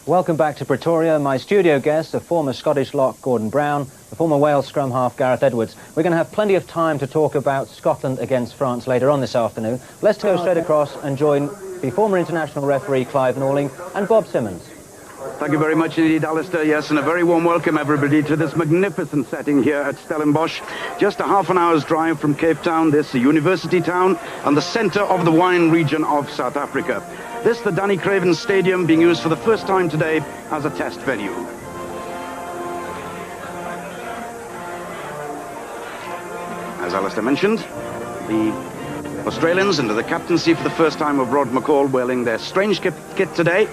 Welcome back to Pretoria. My studio guests are former Scottish lock Gordon Brown, the former Wales scrum half Gareth Edwards. We're going to have plenty of time to talk about Scotland against France later on this afternoon. Let's go straight across and join the former international referee Clive Norling and Bob Simmons. Thank you very much indeed, Alistair. Yes, and a very warm welcome, everybody, to this magnificent setting here at Stellenbosch. Just a half an hour's drive from Cape Town, this university town, and the centre of the wine region of South Africa. This, the Danny Craven Stadium, being used for the first time today as a test venue. As Alistair mentioned, the Australians, under the captaincy for the first time of Rod McCall, wearing their strange kit today.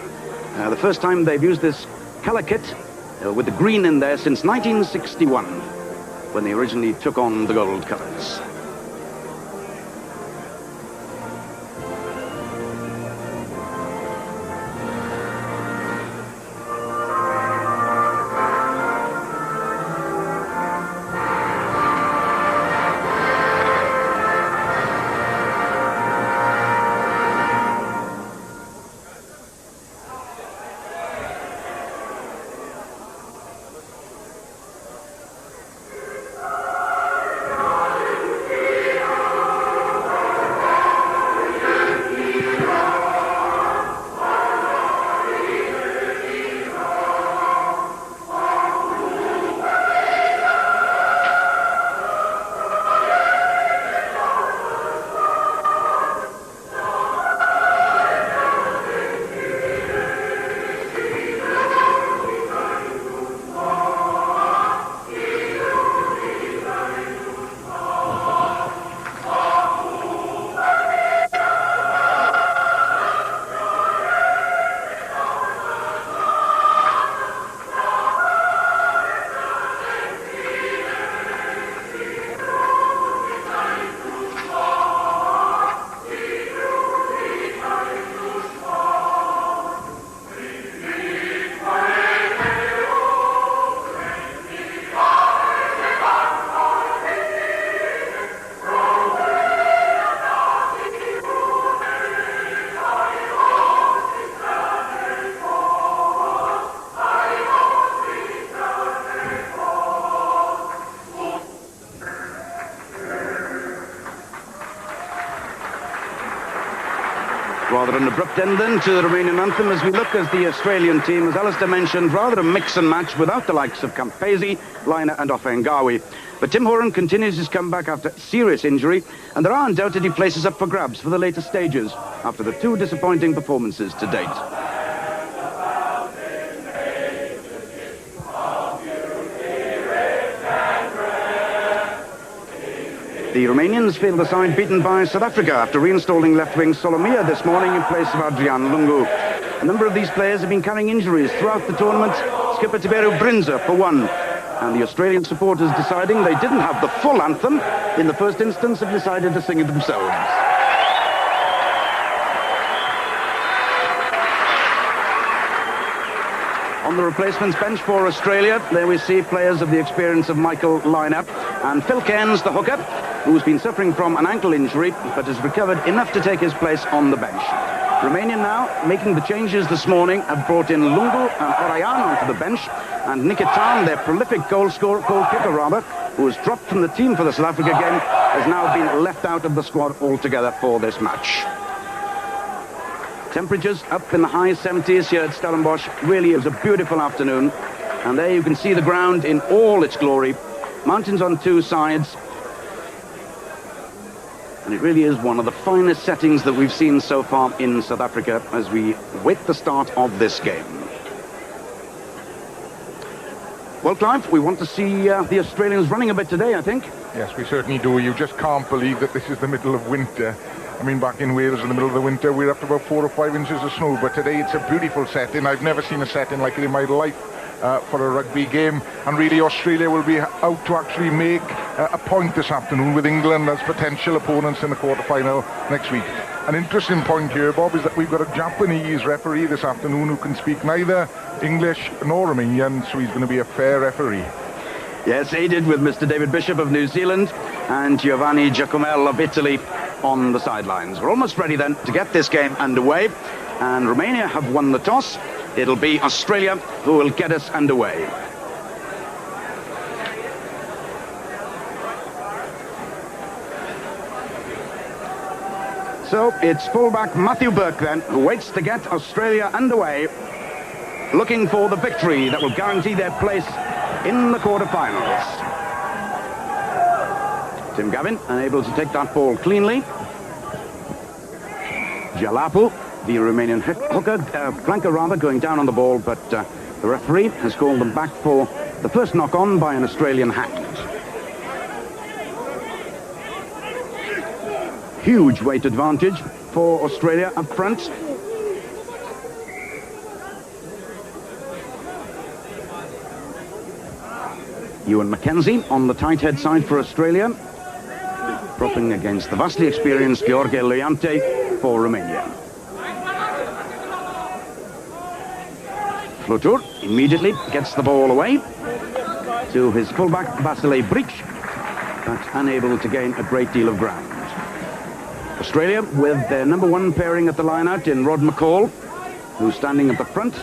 The first time they've used this colour kit with the green in there since 1961, when they originally took on the gold colours. Rather an abrupt end then to the Romanian anthem as we look as the Australian team, as Alistair mentioned, rather a mix and match without the likes of Campese, Liner and Offengawi. But Tim Horan continues his comeback after serious injury, and there are undoubtedly places up for grabs for the later stages after the two disappointing performances to date. The Romanians feel the side beaten by South Africa after reinstalling left-wing Solomia this morning in place of Adrian Lungu. A number of these players have been carrying injuries throughout the tournament, skipper Tiberu Brinza for one. And the Australian supporters, deciding they didn't have the full anthem in the first instance, have decided to sing it themselves. On the replacements bench for Australia, there we see players of the experience of Michael Liner and Phil Cairns, the hooker, who's been suffering from an ankle injury but has recovered enough to take his place on the bench. Romania now, making the changes this morning, have brought in Lungu and Orayan onto the bench, and Nikitan, their prolific goal kicker, who has dropped from the team for the South Africa game, has now been left out of the squad altogether for this match. Temperatures up in the high 70s here at Stellenbosch. Really is a beautiful afternoon, and there you can see the ground in all its glory. Mountains on two sides. And it really is one of the finest settings that we've seen so far in South Africa as we wait the start of this game. Well, Clive, we want to see the Australians running a bit today, I think. Yes, we certainly do. You just can't believe that this is the middle of winter. I mean, back in Wales in the middle of the winter, we're up to about 4 or 5 inches of snow. But today it's a beautiful setting. I've never seen a setting like it in my life for a rugby game. And really, Australia will be out to actually make a point this afternoon with England as potential opponents in the quarter-final next week. An interesting point here, Bob, is that we've got a Japanese referee this afternoon who can speak neither English nor Romanian, so he's going to be a fair referee. Yes, aided with Mr. David Bishop of New Zealand and Giovanni Giacomel of Italy on the sidelines. We're almost ready then to get this game underway, and Romania have won the toss it'll be Australia who will get us underway. So it's fullback Matthew Burke then, who waits to get Australia underway, looking for the victory that will guarantee their place in the quarterfinals. Tim Gavin unable to take that ball cleanly. Jalapu, the Romanian flanker rather, going down on the ball, but the referee has called them back for the first knock-on by an Australian hand. Huge weight advantage for Australia up front. Ewan McKenzie on the tight head side for Australia, propping against the vastly experienced Gheorghe Leante for Romania. Flutur immediately gets the ball away to his fullback Vasile Bric, but unable to gain a great deal of ground. Australia with their number one pairing at the line-out in Rod McCall, who's standing at the front,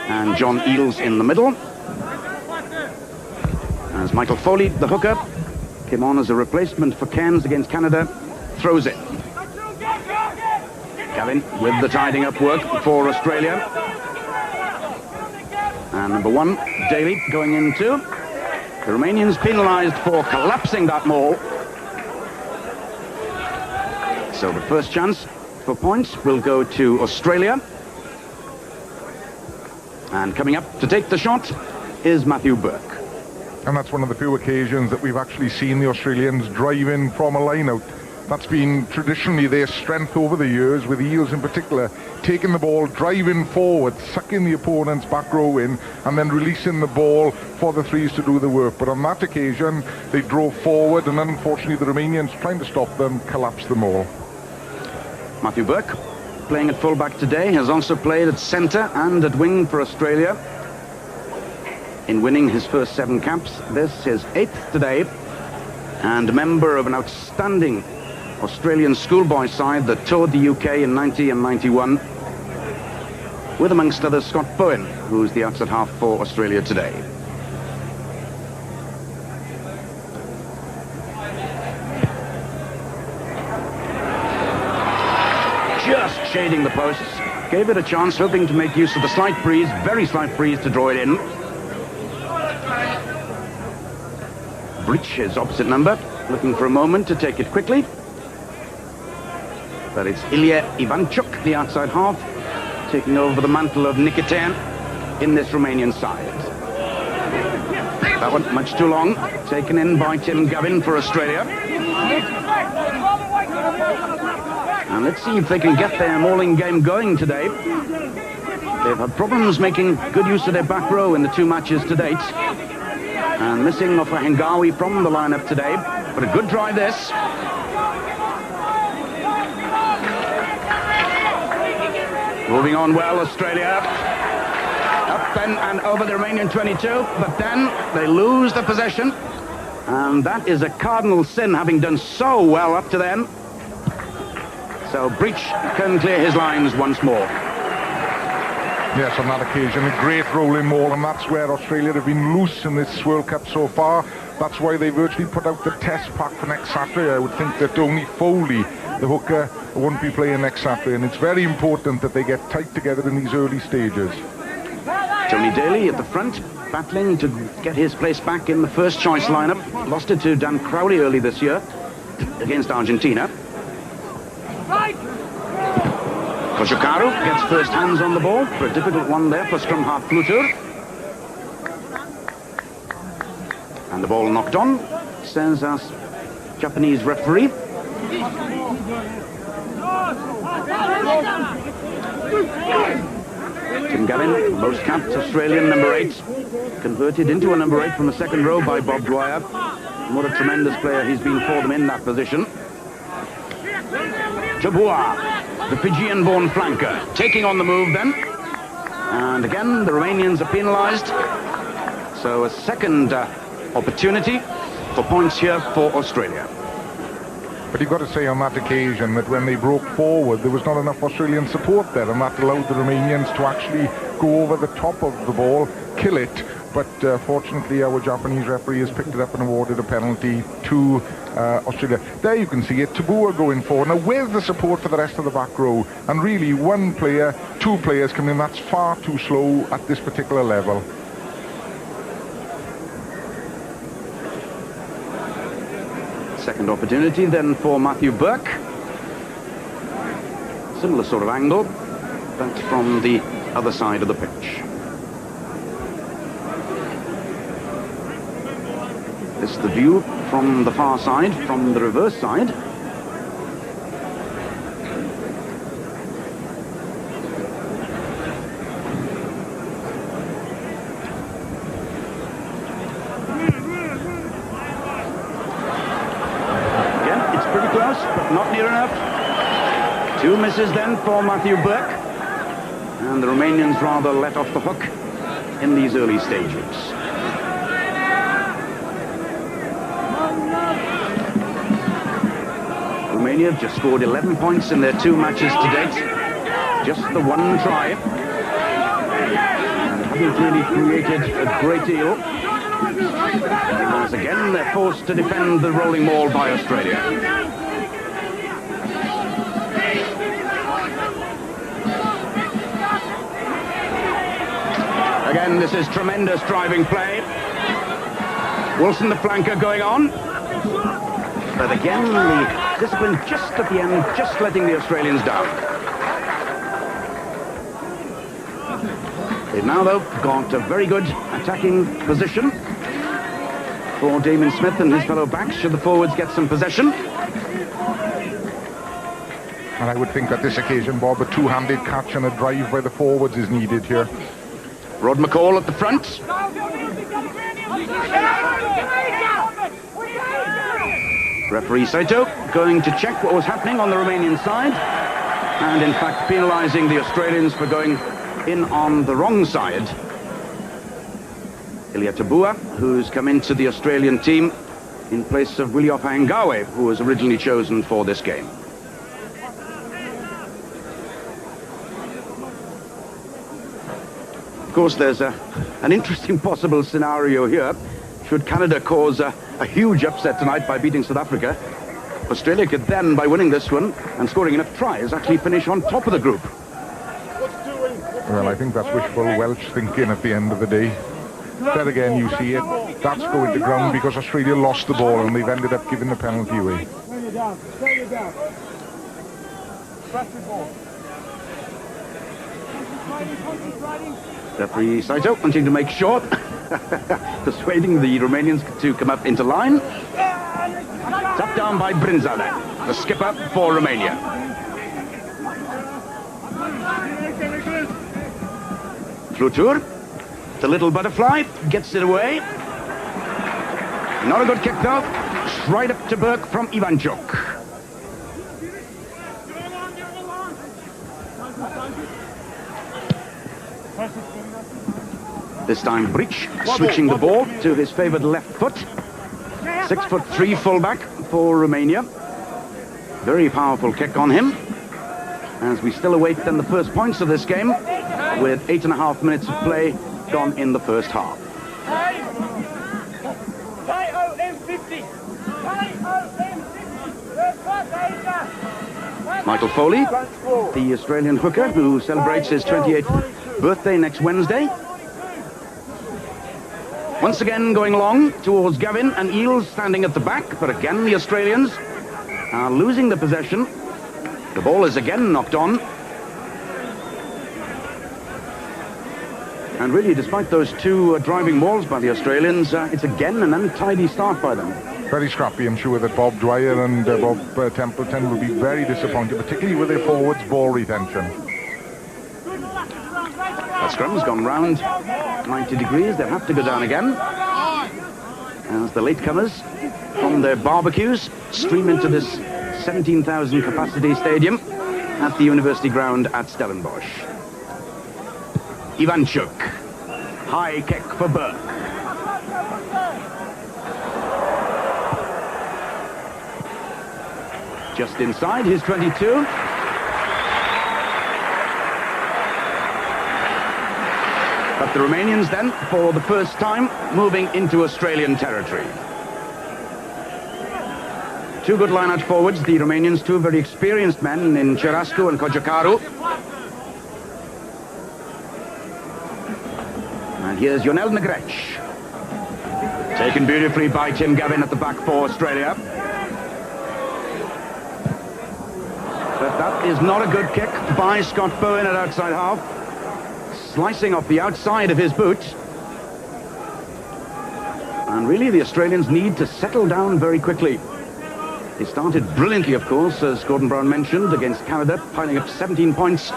and John Eales in the middle. As Michael Foley, the hooker, came on as a replacement for Cairns against Canada, throws it. Gavin with the tidying up work for Australia. And number one, Daly, going in too. The Romanians penalised for collapsing that maul. So the first chance for points will go to Australia. And coming up to take the shot is Matthew Burke. And that's one of the few occasions that we've actually seen the Australians drive in from a line-out. That's been traditionally their strength over the years, with Eales in particular, taking the ball, driving forward, sucking the opponent's back row in, and then releasing the ball for the threes to do the work. But on that occasion, they drove forward, and unfortunately the Romanians, trying to stop them, collapsed them all. Matthew Burke, playing at fullback today, has also played at centre and at wing for Australia. In winning his first 7 caps, this is 8th today, and a member of an outstanding Australian schoolboy side that toured the UK in 90 and 91, with amongst others Scott Bowen, who's the outside half for Australia today. Just shading the posts, gave it a chance, hoping to make use of the slight breeze, very slight breeze, to draw it in. Bric, his opposite number, looking for a moment to take it quickly. But it's Ilya Ivanchuk, the outside half, taking over the mantle of Nikitin in this Romanian side. That one much too long, taken in by Tim Gavin for Australia. And let's see if they can get their mauling game going today. They've had problems making good use of their back row in the 2 matches to date. And missing off a Hengawi from the lineup today. But a good drive this. Moving on well, Australia. Up and over the Romanian 22. But then they lose the possession. And that is a cardinal sin, having done so well up to then. So Bric can clear his lines once more. Yes, on that occasion, a great rolling maul, and that's where Australia have been loose in this World Cup so far. That's why they virtually put out the test pack for next Saturday. I would think that only Foley, the hooker, won't be playing next Saturday, and it's very important that they get tight together in these early stages. Tony Daly at the front, battling to get his place back in the first choice lineup. Lost it to Dan Crowley early this year against Argentina. Koshukaru gets first hands on the ball for a difficult one there for scrum half Flutur. And the ball knocked on, says us Japanese referee. Tim Gavin, most capped Australian number 8, converted into a number 8 from the second row by Bob Dwyer. What a tremendous player he's been for them in that position. Jabua, the Fijian-born flanker, taking on the move then. And again, the Romanians are penalised. So a second opportunity for points here for Australia. But you've got to say on that occasion that when they broke forward, there was not enough Australian support there, and that allowed the Romanians to actually go over the top of the ball, kill it. But fortunately, our Japanese referee has picked it up and awarded a penalty to Australia. There you can see it, Tabua going forward. Now, where's the support for the rest of the back row? And really, one player, two players coming in, that's far too slow at this particular level. Second opportunity then for Matthew Burke. Similar sort of angle, but from the other side of the pitch. This is the view from the far side, from the reverse side. Again, it's pretty close, but not near enough. Two misses then for Matthew Burke. And the Romanians rather let off the hook in these early stages. Romania have just scored 11 points in their 2 matches to date. Just the one try. And haven't really created a great deal. Because again, they're forced to defend the rolling maul by Australia. Again, this is tremendous driving play. Wilson, the flanker, going on. But again, the discipline just at the end, just letting the Australians down. They've now, though, got a very good attacking position for Damien Smith and his fellow backs, should the forwards get some possession. And I would think at this occasion, Bob, a two-handed catch and a drive by the forwards is needed here. Rod McCall at the front. Referee Saito going to check what was happening on the Romanian side, and in fact penalising the Australians for going in on the wrong side. Ilya Tabua, who's come into the Australian team in place of Wiliof Angawe, who was originally chosen for this game. Of course, there's an interesting possible scenario here. Should Canada cause a huge upset tonight by beating South Africa, Australia could then, by winning this one and scoring enough tries, actually finish on top of the group. Well, I think that's wishful Welsh thinking at the end of the day. There again, you see it. That's going to ground because Australia lost the ball and they've ended up giving the penalty away. Referee Saito wanting to make sure, persuading the Romanians to come up into line. Tapped down by Brinzale, the skipper for Romania. Flutur, the little butterfly, gets it away. Not a good kick though. Right up to Burke from Ivanchuk. This time Breach switching the ball to his favoured left foot. 6'3" fullback for Romania. Very powerful kick on him. As we still await then the first points of this game, with 8.5 minutes of play gone in the first half. Michael Foley, the Australian hooker who celebrates his 28th birthday next Wednesday. Once again going along towards Gavin and Eales standing at the back, but again the Australians are losing the possession. The ball is again knocked on. And really, despite those two driving mauls by the Australians, it's again an untidy start by them. Very scrappy. I'm sure that Bob Dwyer and Bob Templeton will be very disappointed, particularly with their forwards' ball retention. That scrum's gone round 90 degrees. They'll have to go down again as the latecomers from their barbecues stream into this 17,000 capacity stadium at the University Ground at Stellenbosch. Ivanchuk, high kick for Burke. Just inside his 22. But the Romanians then, for the first time, moving into Australian territory. Two good line-out forwards, the Romanians, two very experienced men in Cerascu and Cojocaru. And here's Ionel Negreci. Taken beautifully by Tim Gavin at the back for Australia. But that is not a good kick by Scott Bowen at outside half. Slicing off the outside of his boot. And really the Australians need to settle down very quickly. They started brilliantly, of course, as Gordon Brown mentioned, against Canada, piling up 17 points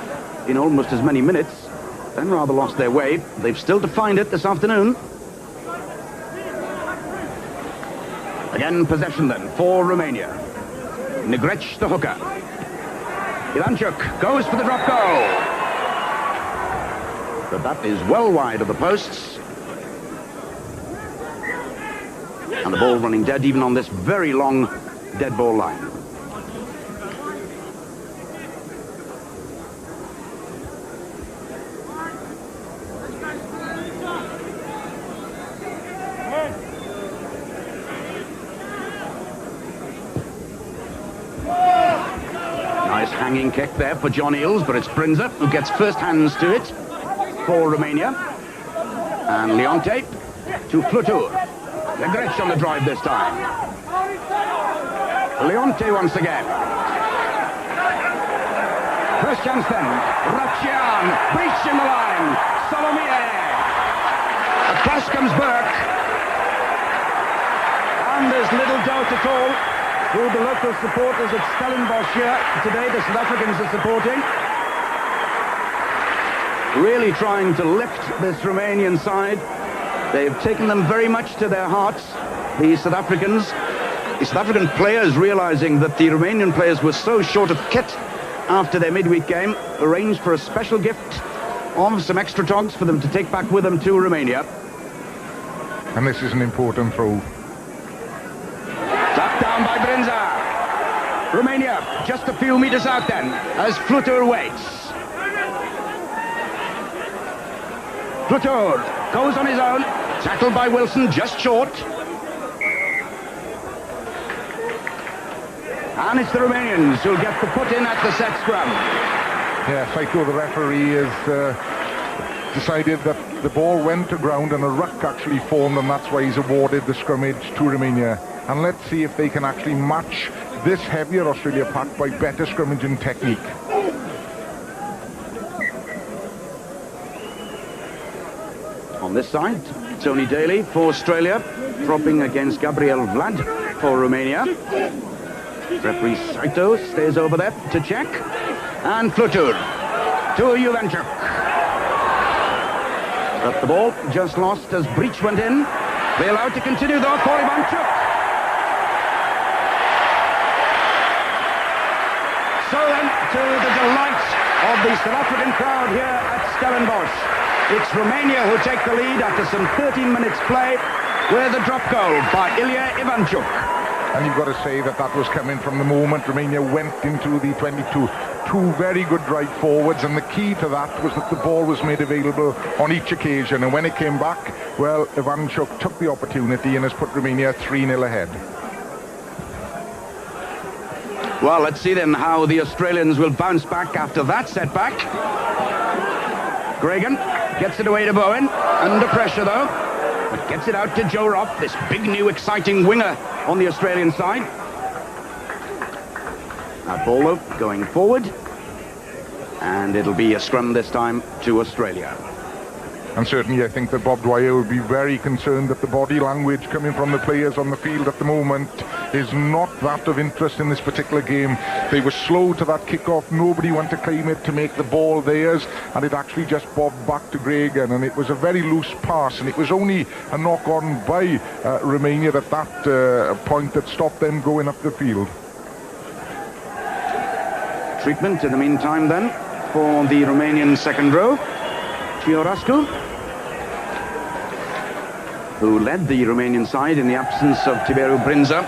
in almost as many minutes. Then rather lost their way. They've still to find it this afternoon. Again, possession then for Romania. Negreci, the hooker. Ivanchuk goes for the drop goal. But that is well wide of the posts. And the ball running dead even on this very long dead ball line. Nice hanging kick there for John Eales, but it's Brinza who gets first hands to it for Romania. And Leonte to Flutur. Negreci on the drive this time. Leonte once again. First chance then. Rachian, breach in the line. Solomie. Across comes Burke. And there's little doubt at all who the local supporters at Stellenbosch here today, the South Africans are supporting. Really trying to lift this Romanian side. They've taken them very much to their hearts, the South Africans. The South African players, realizing that the Romanian players were so short of kit after their midweek game, arranged for a special gift of some extra togs for them to take back with them to Romania. And this is an important throw. Tapped down by Brinza. Romania just a few meters out then, as Flutur waits. Flutur goes on his own, tackled by Wilson, just short. And it's the Romanians who'll get the put in at the set scrum. Yeah, Saito, the referee, has decided that the ball went to ground and a ruck actually formed, and that's why he's awarded the scrummage to Romania. And let's see if they can actually match this heavier Australia pack by better scrummaging technique. On this side, Tony Daly for Australia, dropping against Gabriel Vlad for Romania. Referee Saito stays over there to check. And Flutur to Ivanchuk. But the ball just lost as breach went in. They allowed to continue though for Ivanchuk. So then, to the delight of the South African crowd here at Stellenbosch, it's Romania who take the lead after some 13 minutes play with a drop goal by Ilya Ivanchuk. And you've got to say that that was coming from the moment Romania went into the 22. Two very good drive forwards, and the key to that was that the ball was made available on each occasion. And when it came back, well, Ivanchuk took the opportunity and has put Romania 3-0 ahead. Well, let's see then how the Australians will bounce back after that setback. Gregan gets it away to Bowen, under pressure though, but gets it out to Joe Roth, this big new exciting winger on the Australian side. That ball though going forward, and it'll be a scrum this time to Australia. And certainly I think that Bob Dwyer will be very concerned that the body language coming from the players on the field at the moment is not that of interest in this particular game. They were slow to that kick-off. Nobody wanted to claim it to make the ball theirs, and it actually just bobbed back to Gregan, and it was a very loose pass, and it was only a knock-on by Romania at that point that stopped them going up the field. Treatment in the meantime then for the Romanian second row. Ciorascu, who led the Romanian side in the absence of Tiberiu Brinza.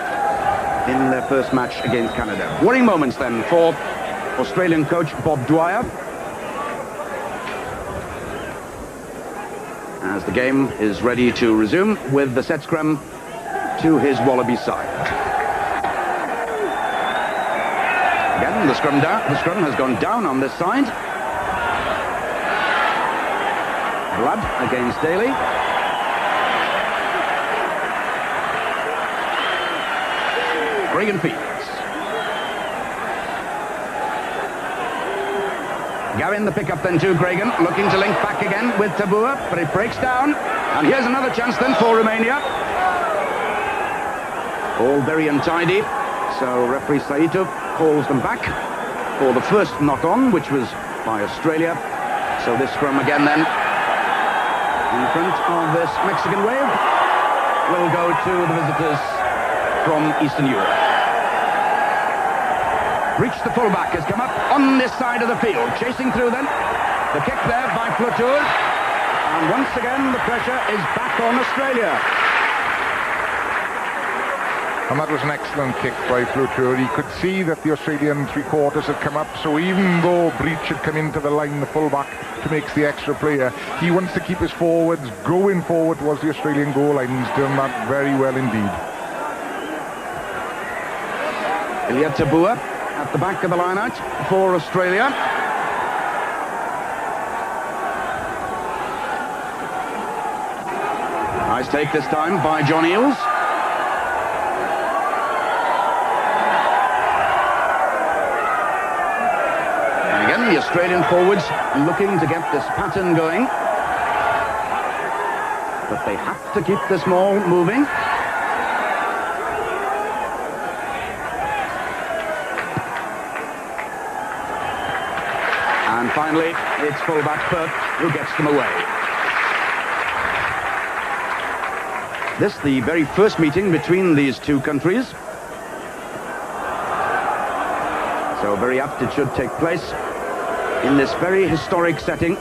in their first match against Canada. Worrying moments then for Australian coach Bob Dwyer, as the game is ready to resume with the set scrum to his Wallaby side. Again, the scrum has gone down on this side. Blood against Daly. Gregan Fields. Gavin, the pickup then to Gregan, looking to link back again with Tabua, but it breaks down. And here's another chance then for Romania. All very untidy. So referee Saito calls them back for the first knock-on, which was by Australia. So this scrum again then, in front of this Mexican wave, will go to the visitors from Eastern Europe. Breach, the fullback, has come up on this side of the field, chasing through then. The kick there by Flutur. And once again, the pressure is back on Australia. And that was an excellent kick by Flutur. He could see that the Australian three-quarters had come up, so even though Breach had come into the line, the fullback, to make the extra player, he wants to keep his forwards going forward towards the Australian goal line. He's done that very well indeed. Ilya Tabua at the back of the line-out for Australia. Nice take this time by John Eales. And again, the Australian forwards looking to get this pattern going. But they have to keep this ball moving. And finally, it's fullback Perth who gets them away. This, the very first meeting between these two countries. So very apt it should take place in this very historic setting.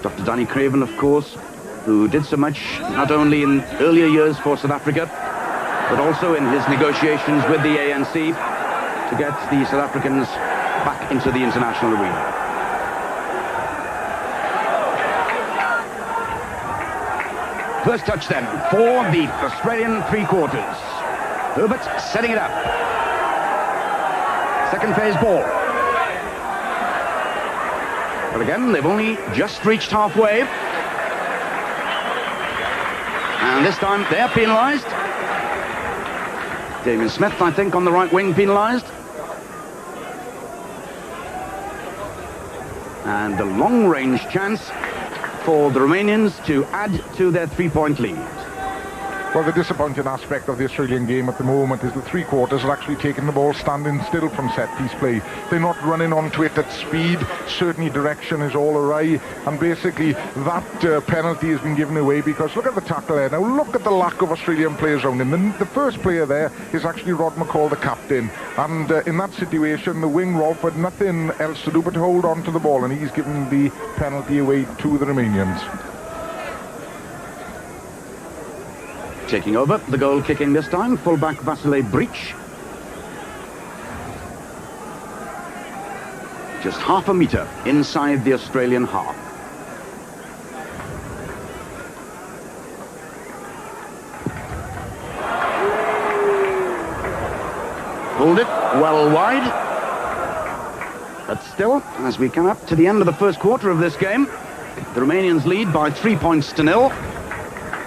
Dr. Danny Craven, of course, who did so much not only in earlier years for South Africa, but also in his negotiations with the ANC to get the South Africans back into the international arena. First touch then for the Australian three-quarters. Herbert setting it up. Second phase ball. But again, they've only just reached halfway. And this time they're penalised. Damien Smith, I think, on the right wing penalised. And a long-range chance for the Romanians to add to their three-point lead. Well, the disappointing aspect of the Australian game at the moment is the three-quarters are actually taking the ball standing still from set-piece play. They're not running onto it at speed. Certainly direction is all awry. And basically that penalty has been given away because look at the tackle there. Now look at the lack of Australian players around him. The first player there is actually Rod McCall, the captain. And in that situation, the wing Rolf had nothing else to do but to hold on to the ball. And he's given the penalty away to the Romanians. Taking over, the goal kicking this time, fullback Vasile Breach. Just half a metre inside the Australian half. Pulled it well wide. But still, as we come up to the end of the first quarter of this game, the Romanians lead by 3 points to 0.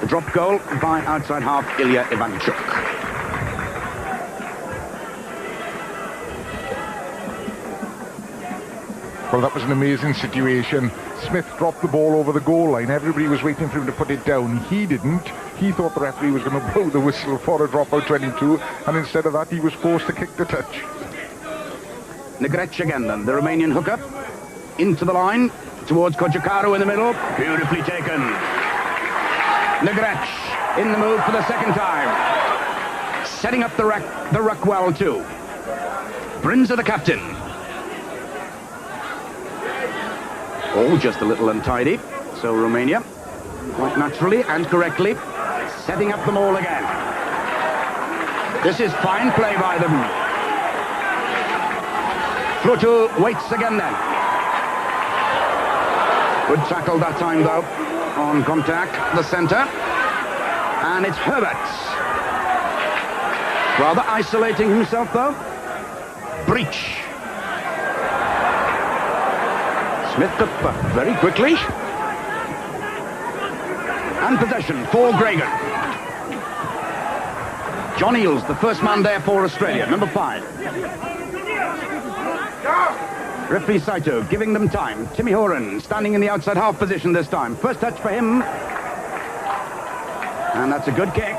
The drop goal by outside half Ilya Ivanchuk. Well, that was an amazing situation. Smith dropped the ball over the goal line. Everybody was waiting for him to put it down. He didn't. He thought the referee was going to blow the whistle for a dropout 22, and instead of that, he was forced to kick the touch. Negrec again then, the Romanian hookup. Into the line, towards Kojokaru in the middle. Beautifully taken. Negrec in the move for the second time. Setting up the ruck well too. Brinza the captain. All just a little untidy. So Romania, quite naturally and correctly, setting up the maul again. This is fine play by them. Flutu waits again then. Good tackle that time though. On contact, the centre. And it's Herbert. Rather isolating himself though. Breach. Smith up very quickly. And possession for Gregan. John Eales, the first man there for Australia, number 5. Referee Saito giving them time. Timmy Horan standing in the outside half position this time. First touch for him. And that's a good kick.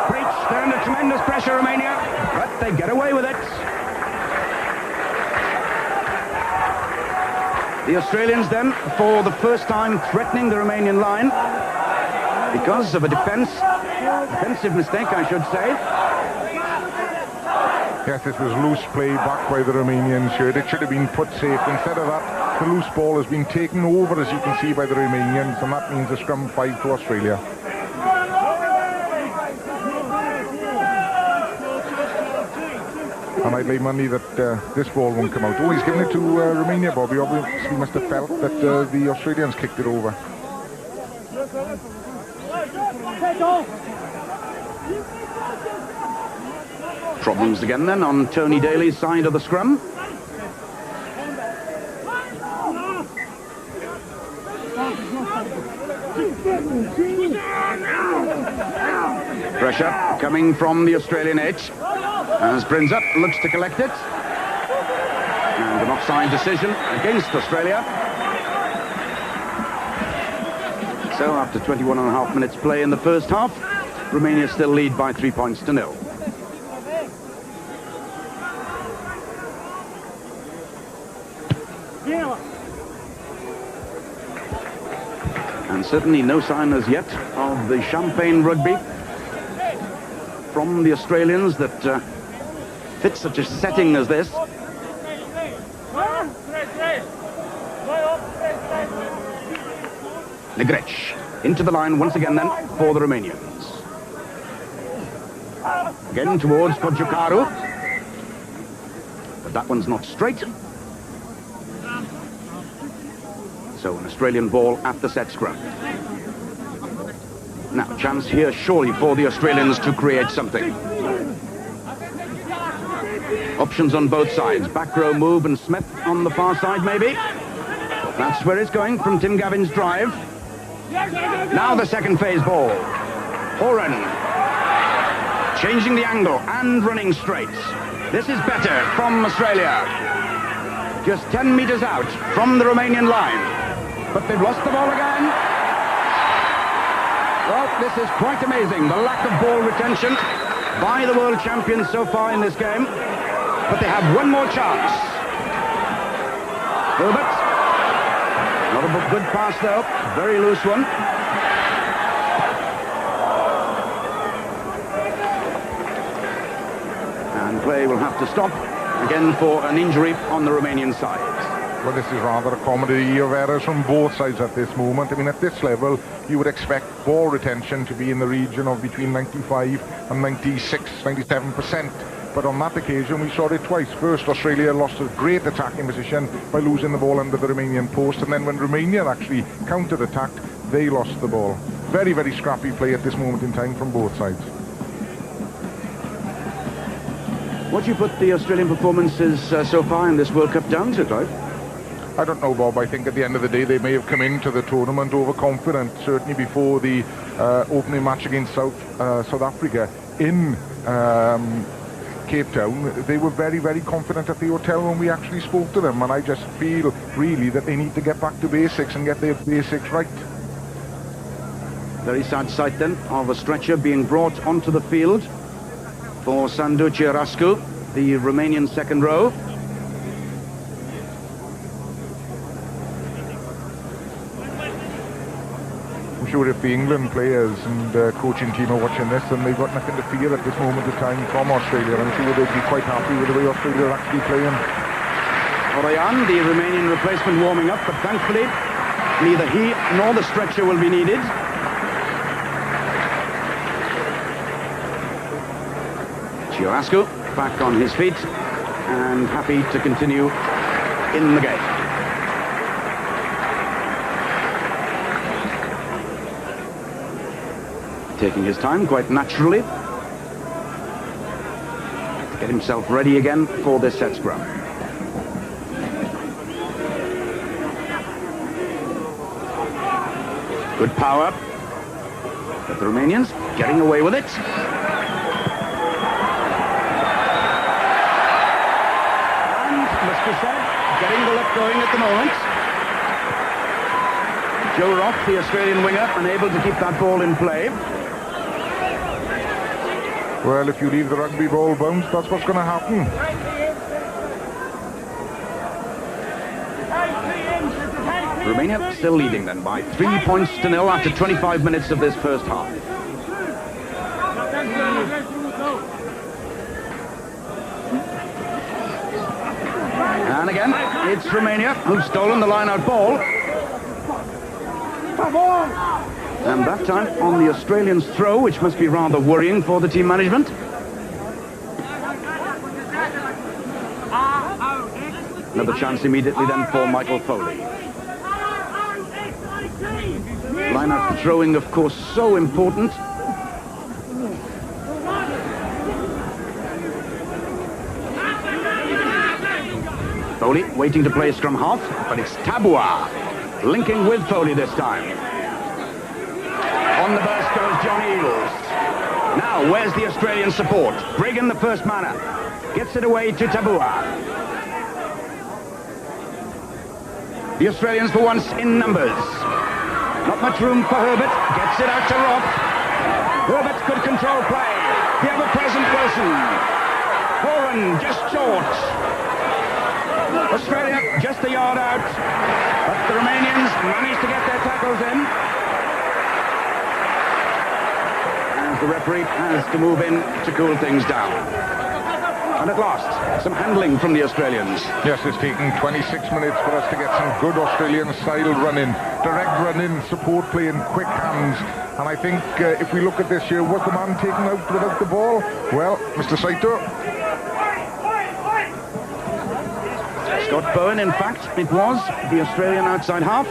Breach, they're under tremendous pressure, Romania, but they get away with it. The Australians then, for the first time, threatening the Romanian line because of a defensive mistake, I should say. Yes, this was loose play back by the Romanians here. It should have been put safe. Instead of that, the loose ball has been taken over, as you can see, by the Romanians, and that means a scrum 5 to Australia. And I'd lay money that this ball won't come out. Oh, he's given it to Romania, Bobby. Obviously, he must have felt that the Australians kicked it over. Problems again then on Tony Daly's side of the scrum. Pressure coming from the Australian edge. As Brinza looks to collect it. And an offside decision against Australia. So after 21.5 minutes play in the first half, Romania still lead by 3 points to 0. And certainly no sign as yet of the champagne rugby from the Australians that fits such a setting as this. Negrec into the line once again then for the Romanians. Again towards Kojukaru. But that one's not straight. So an Australian ball at the set scrum. Now, chance here surely for the Australians to create something. Options on both sides. Back row move and Smith on the far side maybe. That's where it's going from Tim Gavin's drive. Now the second phase ball. Horan. Changing the angle and running straight. This is better from Australia. Just 10 meters out from the Romanian line. But they've lost the ball again. Well, this is quite amazing. The lack of ball retention by the world champions so far in this game. But they have one more chance. Herbert. Not a good pass though. Very loose one. And play will have to stop again for an injury on the Romanian side. Well, this is rather a comedy of errors from both sides at this moment. I mean, at this level, you would expect ball retention to be in the region of between 95 and 96, 97%. But on that occasion, we saw it twice. First, Australia lost a great attacking position by losing the ball under the Romanian post. And then when Romania actually counter-attacked, they lost the ball. Very, very scrappy play at this moment in time from both sides. What do you put the Australian performances so far in this World Cup down to, Clive? I don't know, Bob. I think at the end of the day, they may have come into the tournament overconfident. Certainly before the opening match against South Africa in Cape Town, they were very, very confident at the hotel when we actually spoke to them. And I just feel, really, that they need to get back to basics and get their basics right. Very sad sight, then, of a stretcher being brought onto the field for Sandu Ciarascu, the Romanian second row. I'm sure if the England players and coaching team are watching this, then they've got nothing to fear at this moment of time from Australia. I'm sure they'd be quite happy with the way Australia are actually playing. Oroyan, the Romanian replacement, warming up, but thankfully neither he nor the stretcher will be needed. Giorascu back on his feet and happy to continue in the game. Taking his time quite naturally to get himself ready again for this set scrum. Good power, but the Romanians getting away with it. And, must be said, getting the left going at the moment. Joe Roth, the Australian winger, unable to keep that ball in play. Well, if you leave the rugby ball bounce, that's what's going to happen. Romania still leading then by 3 points to 0 after 25 minutes of this first half. And again, it's Romania who've stolen the line-out ball. And that time on the Australians' throw, which must be rather worrying for the team management. Another chance immediately then for Michael Foley. Line-out throwing, of course, so important. Foley waiting to play scrum half, but it's Tabua linking with Foley this time. On the burst goes John Eales. Now, where's the Australian support? Brigham, the first manner, gets it away to Tabua. The Australians for once in numbers. Not much room for Herbert. Gets it out to Roth. Herbert's good control play. The ever-present Wilson. Horan just short. Australia just a yard out. But the Romanians managed to get their tackles in. And the referee has to move in to cool things down. And at last, some handling from the Australians. Yes, it's taken 26 minutes for us to get some good Australian-style running. Direct running, support play in quick hands. And I think if we look at this here, was the man taken out without the ball? Well, Mr. Saito. Scott Bowen, in fact, it was the Australian outside half.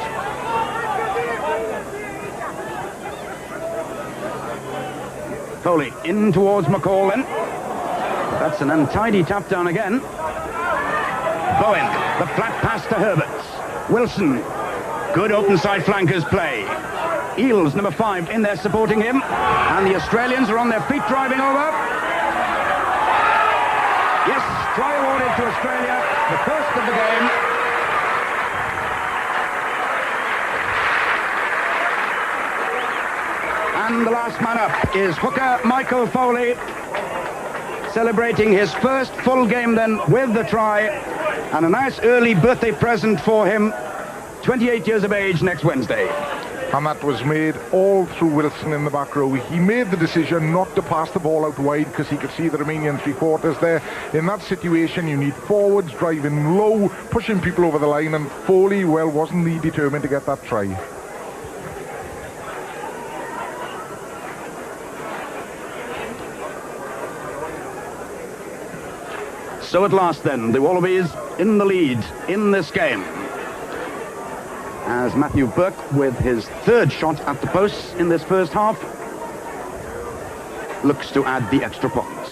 Foley in towards McCall then. That's an untidy tap down again. Bowen, the flat pass to Herbert. Wilson, good open side flankers play. Eales, number 5, in there supporting him. And the Australians are on their feet driving over. Yes, try awarded to Australia, the first of the game. And the last man up is hooker Michael Foley, celebrating his first full game then with the try, and a nice early birthday present for him. 28 years of age next Wednesday. And that was made all through Wilson in the back row. He made the decision not to pass the ball out wide because he could see the Romanian three-quarters there. In that situation, you need forwards driving low, pushing people over the line, and Foley, well, wasn't he determined to get that try. So at last then, the Wallabies in the lead in this game. As Matthew Burke, with his third shot at the posts in this first half, looks to add the extra points.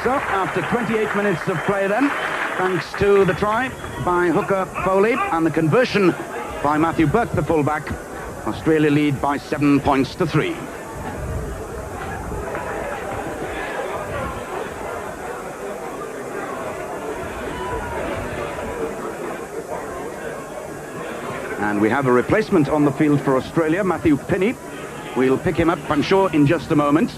So, after 28 minutes of play then, thanks to the try by hooker Foley and the conversion by Matthew Burke, the fullback, Australia lead by 7 points to 3. And we have a replacement on the field for Australia, Matthew Pinney. We'll pick him up, I'm sure, in just a moment.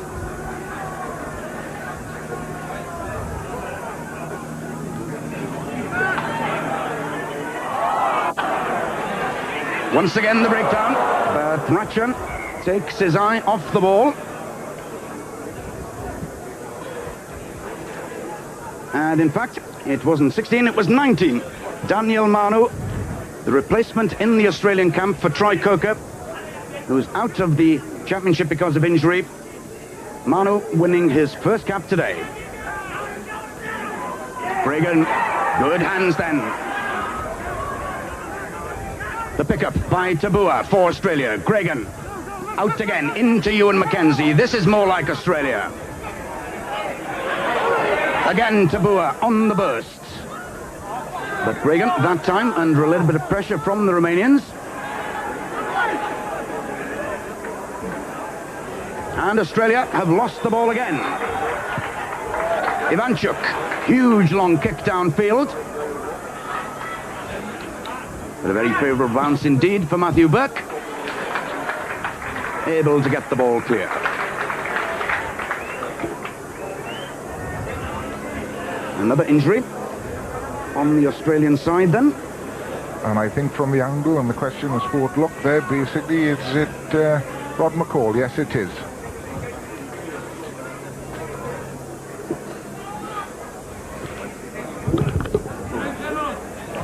Once again, the breakdown, but Ratchan takes his eye off the ball. And in fact, it wasn't 16, it was 19. Daniel Manu, the replacement in the Australian camp for Troy Coker, who's out of the championship because of injury. Manu winning his first cap today. Regan, good hands then. The pickup by Tabua for Australia. Gregan out again into Ewan McKenzie. This is more like Australia. Again Tabua on the burst. But Gregan that time under a little bit of pressure from the Romanians. And Australia have lost the ball again. Ivanchuk, huge long kick downfield. But a very favourable bounce indeed for Matthew Burke. Able to get the ball clear. Another injury on the Australian side then. And I think from the angle and the question of sport look there, basically, is it Rod McCall? Yes, it is.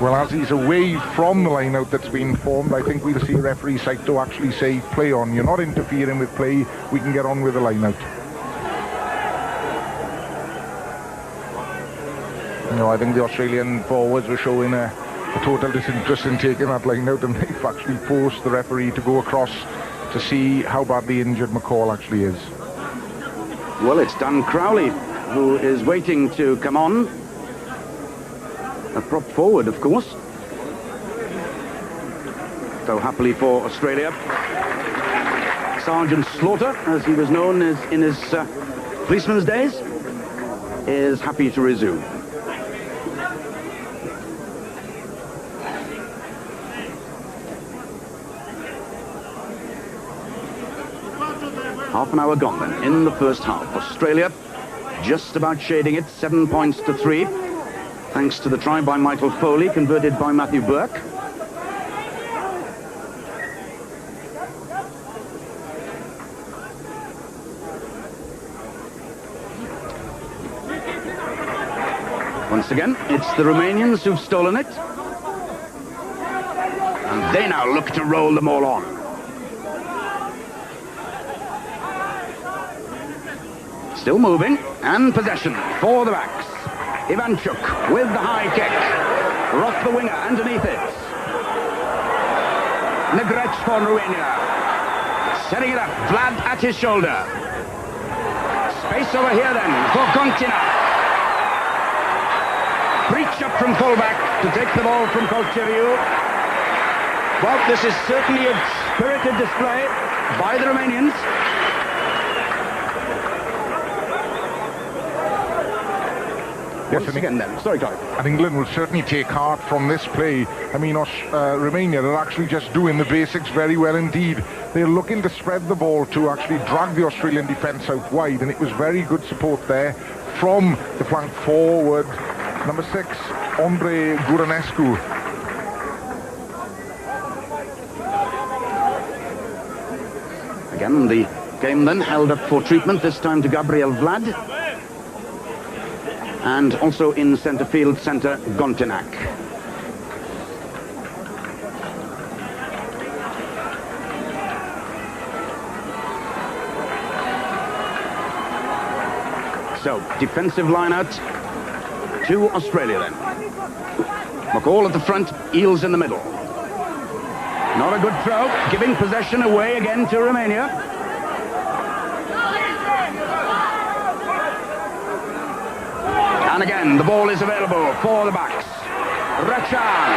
Well, as he's away from the line-out that's been formed, I think we'll see referee Saito actually say, play on. You're not interfering with play. We can get on with the line-out. You know, I think the Australian forwards were showing a total disinterest in taking that line-out, and they've actually forced the referee to go across to see how badly injured McCall actually is. Well, it's Dan Crowley who is waiting to come on. A prop forward, of course. So happily for Australia, Sergeant Slaughter, as he was known as in his policeman's days, is happy to resume. Half an hour gone then in the first half. Australia just about shading it, 7 points to 3. Thanks to the try by Michael Foley, converted by Matthew Burke. Once again, it's the Romanians who've stolen it. And they now look to roll them all on. Still moving, and possession for the backs. Ivanchuk with the high kick. Roth the winger underneath it. Negrec for Romania. Setting it up, Vlad at his shoulder. Space over here then for Kontina. Breach up from fullback to take the ball from Colcheriu. Well, this is certainly a spirited display by the Romanians. Once again then. Sorry, Clive. And England will certainly take heart from this play. I mean, Romania are actually just doing the basics very well indeed. They're looking to spread the ball to actually drag the Australian defence out wide, and it was very good support there from the flank forward. Number 6, Andre Guranescu. Again, the game then held up for treatment, this time to Gabriel Vlad. And also in centre field, centre Gontinak. So, defensive line out to Australia then. McCall at the front, Eales in the middle. Not a good throw, giving possession away again to Romania. And again, the ball is available for the backs. Rachan.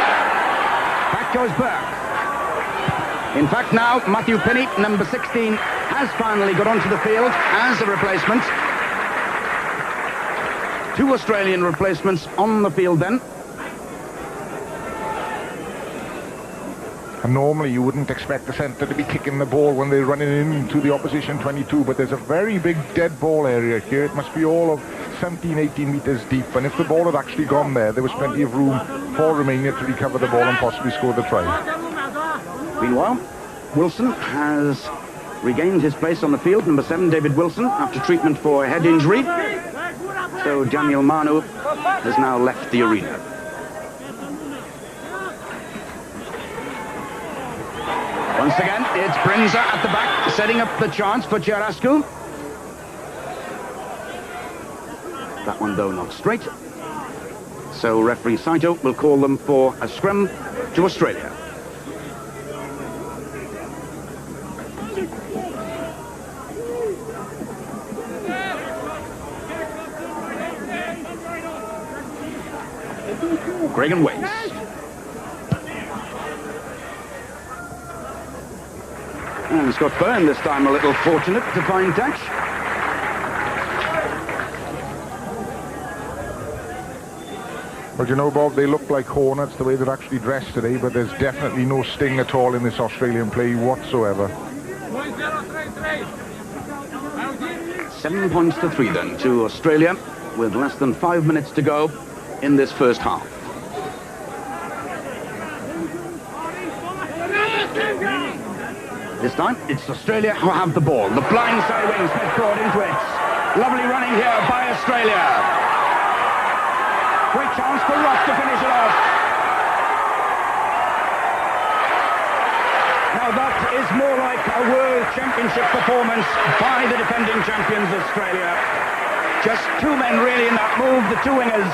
Back goes Burke. In fact, now Matthew Pinney, number 16, has finally got onto the field as a replacement. 2 Australian replacements on the field then. And normally you wouldn't expect the centre to be kicking the ball when they're running into the opposition 22, but there's a very big dead ball area here. It must be all of 17, 18 metres deep, and if the ball had actually gone there was plenty of room for Romania to recover the ball and possibly score the try. Meanwhile, Wilson has regained his place on the field. Number 7, David Wilson, after treatment for a head injury. So Daniel Manu has now left the arena. Once again, it's Brinza at the back, setting up the chance for Cherascu. That one, though, not straight. So referee Saito will call them for a scrum to Australia. Gregan waits. And Scott Byrne this time a little fortunate to find touch. Well, you know, Bob, they look like Hornets the way they're actually dressed today, but there's definitely no sting at all in this Australian play whatsoever. 7 points to 3 then to Australia with less than 5 minutes to go in this first half. This time it's Australia who have the ball. The blindside wing, Smith brought into it. Lovely running here by Australia. Great chance for Ross to finish it off. Now that is more like a World Championship performance by the defending champions Australia. Just two men really in that move, the two wingers,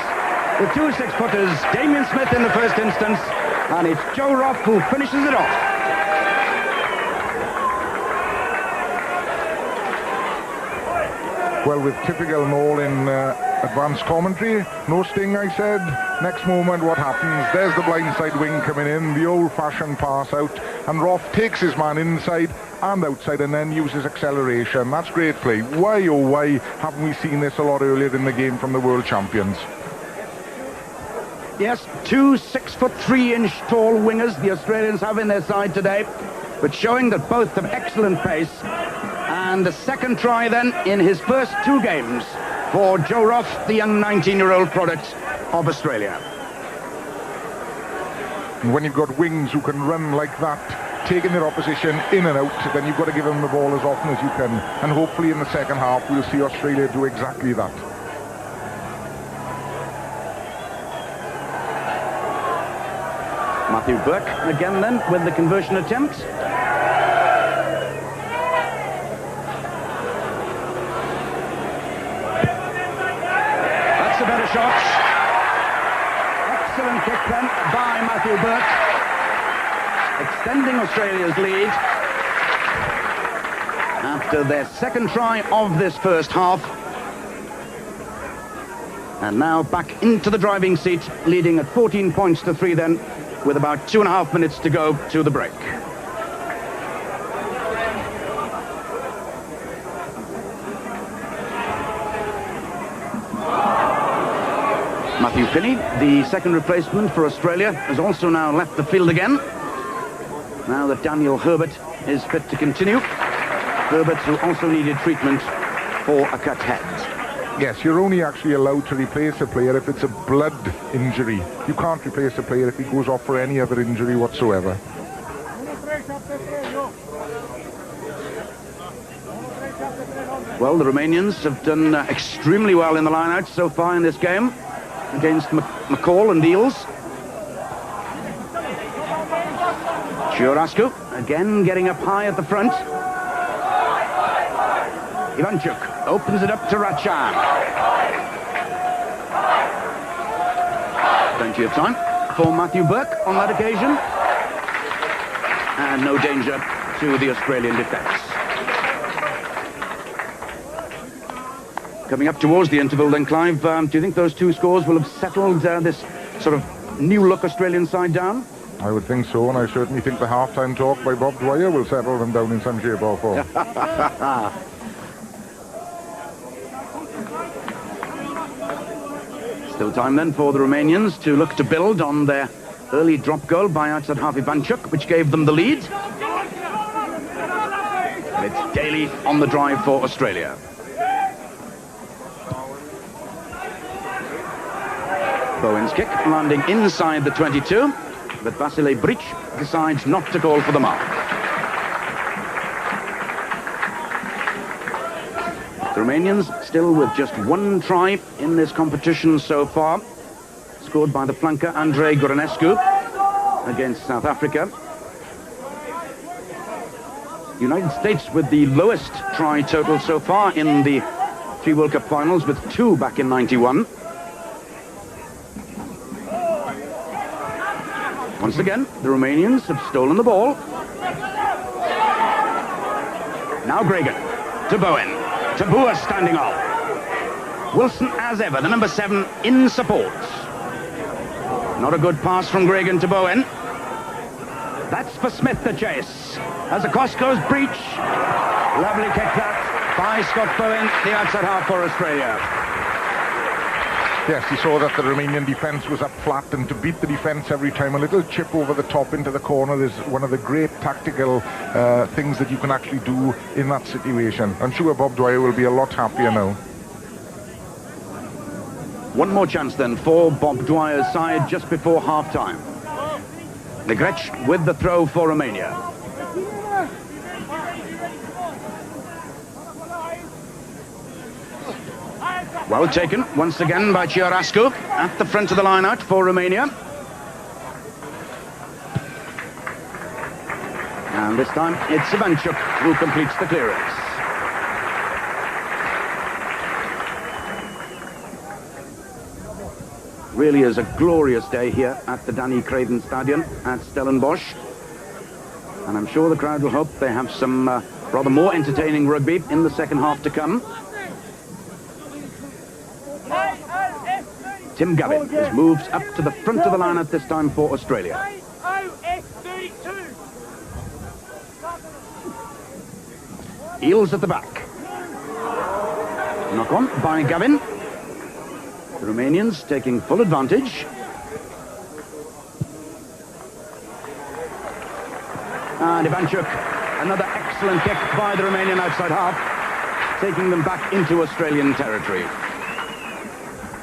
the two six-footers, Damien Smith in the first instance, and it's Joe Roff who finishes it off. Well, with typical Noel in advanced commentary, no sting, I said. Next moment, what happens? There's the blindside wing coming in, the old-fashioned pass out, and Roth takes his man inside and outside and then uses acceleration. That's great play. Why, oh why, haven't we seen this a lot earlier in the game from the world champions? Yes, two 6'3" tall wingers the Australians have in their side today, but showing that both have excellent pace. And the second try then in his first 2 games for Joe Roff, the young 19-year-old product of Australia. And when you've got wings who can run like that, taking their opposition in and out, then you've got to give them the ball as often as you can. And hopefully in the second half we'll see Australia do exactly that. Matthew Burke again then with the conversion attempt. Shots. Excellent kick then by Matthew Burke, extending Australia's lead after their second try of this first half. And now back into the driving seat, leading at 14 points to 3 then, with about 2.5 minutes to go to the break. Matthew Finney, the second replacement for Australia, has also now left the field again. Now that Daniel Herbert is fit to continue. Herbert, who also needed treatment for a cut head. Yes, you're only actually allowed to replace a player if it's a blood injury. You can't replace a player if he goes off for any other injury whatsoever. Well, the Romanians have done extremely well in the line-out so far in this game against McCall and Eels. Cherascu again getting up high at the front. Ivanchuk opens it up to Ratchan. Plenty of time for Matthew Burke on that occasion. And no danger to the Australian defence. Coming up towards the interval then, Clive, do you think those 2 scores will have settled this sort of new-look Australian side down? I would think so, and I certainly think the half-time talk by Bob Dwyer will settle them down in some shape or form. Still time then for the Romanians to look to build on their early drop goal by outside half Ivanchuk, which gave them the lead. And it's Daly on the drive for Australia. Bowen's kick landing inside the 22, but Vasile Bric decides not to call for the mark. The Romanians still with just one try in this competition so far, scored by the flanker Andrei Guronescu against South Africa. United States with the lowest try total so far in the 3 World Cup finals, with 2 back in '91. Once again, the Romanians have stolen the ball. Now Gregan to Bowen. Tabua standing off. Wilson, as ever, the number 7 in support. Not a good pass from Gregan to Bowen. That's for Smith to chase. As the cross goes breach. Lovely kick that by Scott Bowen, the outside half for Australia. Yes, he saw that the Romanian defence was up flat, and to beat the defence every time, a little chip over the top into the corner is one of the great tactical things that you can actually do in that situation. I'm sure Bob Dwyer will be a lot happier now. One more chance then for Bob Dwyer's side just before half-time. Negrec with the throw for Romania. Well taken once again by Ciorascu at the front of the line out for Romania. And this time it's Ivanchuk who completes the clearance. Really is a glorious day here at the Danny Craven Stadium at Stellenbosch. And I'm sure the crowd will hope they have some rather more entertaining rugby in the second half to come. Tim Gavin has moved up to the front of the line at this time for Australia. Eels at the back. Knock on by Gavin. The Romanians taking full advantage. And Ivanchuk, another excellent kick by the Romanian outside half, taking them back into Australian territory.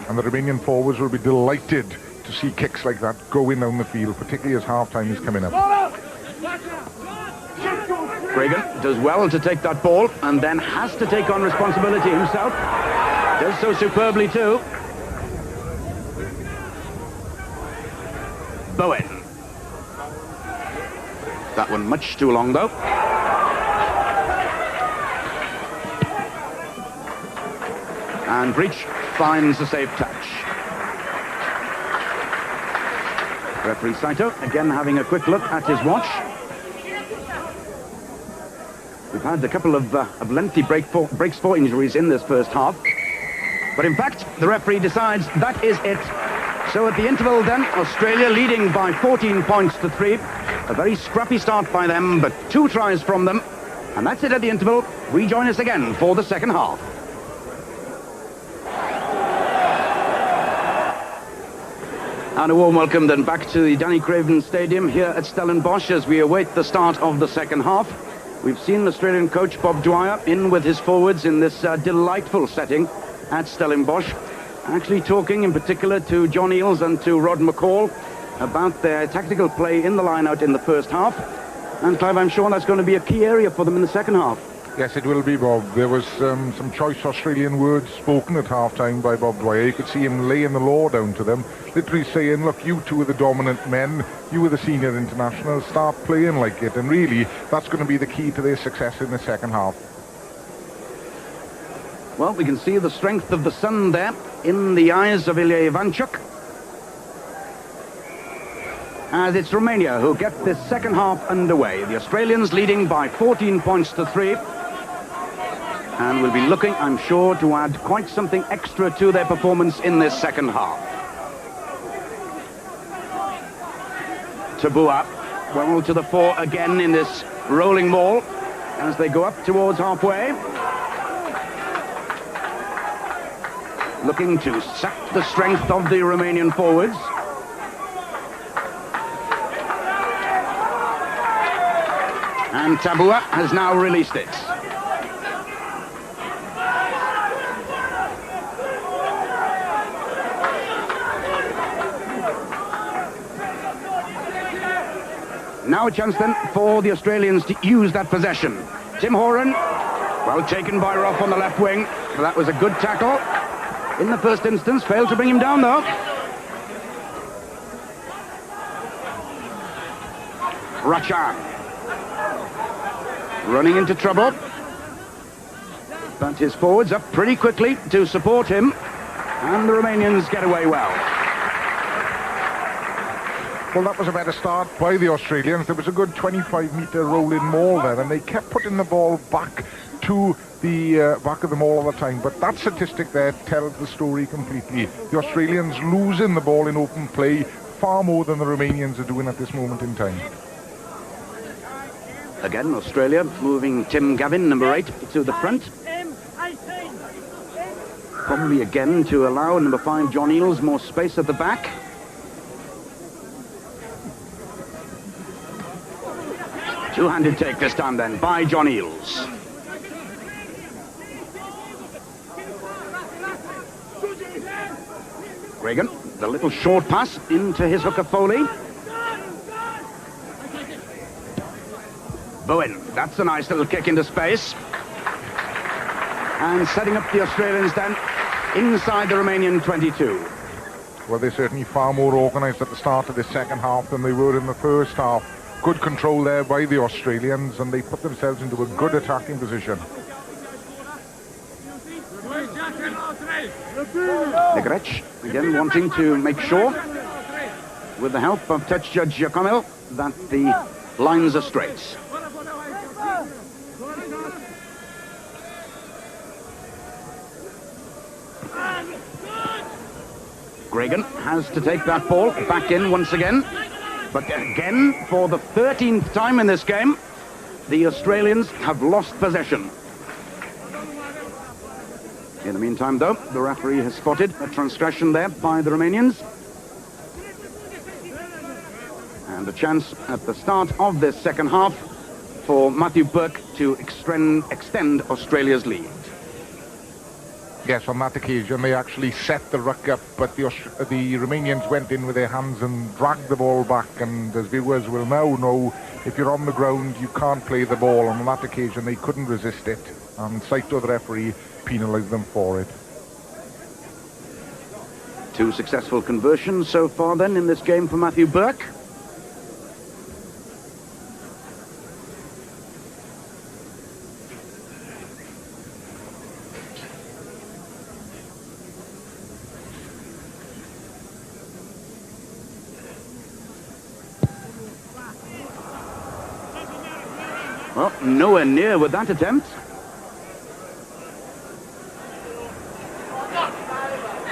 And the Romanian forwards will be delighted to see kicks like that going down the field, particularly as half-time is coming up. Gregan does well to take that ball and then has to take on responsibility himself. Does so superbly too. Bowen. That one much too long though. And Breach finds a safe touch. Referee Saito again having a quick look at his watch. We've had a couple of lengthy breaks for injuries in this first half. But in fact, the referee decides that is it. So at the interval then, Australia leading by 14 points to 3. A very scrappy start by them, but 2 tries from them. And that's it at the interval. Rejoin us again for the second half. And a warm welcome then back to the Danny Craven Stadium here at Stellenbosch as we await the start of the second half. We've seen Australian coach Bob Dwyer in with his forwards in this delightful setting at Stellenbosch, actually talking in particular to John Eales and to Rod McCall about their tactical play in the line-out in the first half. And Clive, I'm sure that's going to be a key area for them in the second half. Yes, it will be, Bob. There was some choice Australian words spoken at half-time by Bob Dwyer. You could see him laying the law down to them, literally saying, look, you two are the dominant men, you are the senior internationals, start playing like it. And really, that's going to be the key to their success in the second half. Well, we can see the strength of the sun there in the eyes of Ilya Ivanchuk. As it's Romania who get this second half underway. The Australians leading by 14 points to 3. And will be looking, I'm sure, to add quite something extra to their performance in this second half. Tabua, well to the fore again in this rolling ball as they go up towards halfway. Looking to sap the strength of the Romanian forwards. And Tabua has now released it. Now a chance then for the Australians to use that possession. Tim Horan, well taken by Roth on the left wing. That was a good tackle. In the first instance, failed to bring him down, though. Rachan. Running into trouble. But his forwards up pretty quickly to support him. And the Romanians get away well. Well, that was a better start by the Australians. There was a good 25-metre rolling maul there, and they kept putting the ball back to the back of the maul all the time. But that statistic there tells the story completely. The Australians losing the ball in open play far more than the Romanians are doing at this moment in time. Again, Australia moving Tim Gavin, number 8, to the front. Probably again to allow number 5, John Eales, more space at the back. Two-handed take this time then by John Eales. Regan, the little short pass into his hooker Foley. Bowen, that's a nice little kick into space. And setting up the Australians then inside the Romanian 22. Well, they're certainly far more organised at the start of the second half than they were in the first half. Good control there by the Australians, and they put themselves into a good attacking position. Negrec, again wanting to make sure, with the help of touch judge Giacomel, that the lines are straight. Gregan has to take that ball back in once again. But again, for the 13th time in this game, the Australians have lost possession. In the meantime, though, the referee has spotted a transgression there by the Romanians. And a chance at the start of this second half for Matthew Burke to extend Australia's lead. Yes, on that occasion they actually set the ruck up, but the Romanians went in with their hands and dragged the ball back, and as viewers will now know, if you're on the ground you can't play the ball, and on that occasion they couldn't resist it, and Saito, the referee, penalised them for it. 2 successful conversions so far then in this game for Matthew Burke. Well, nowhere near with that attempt.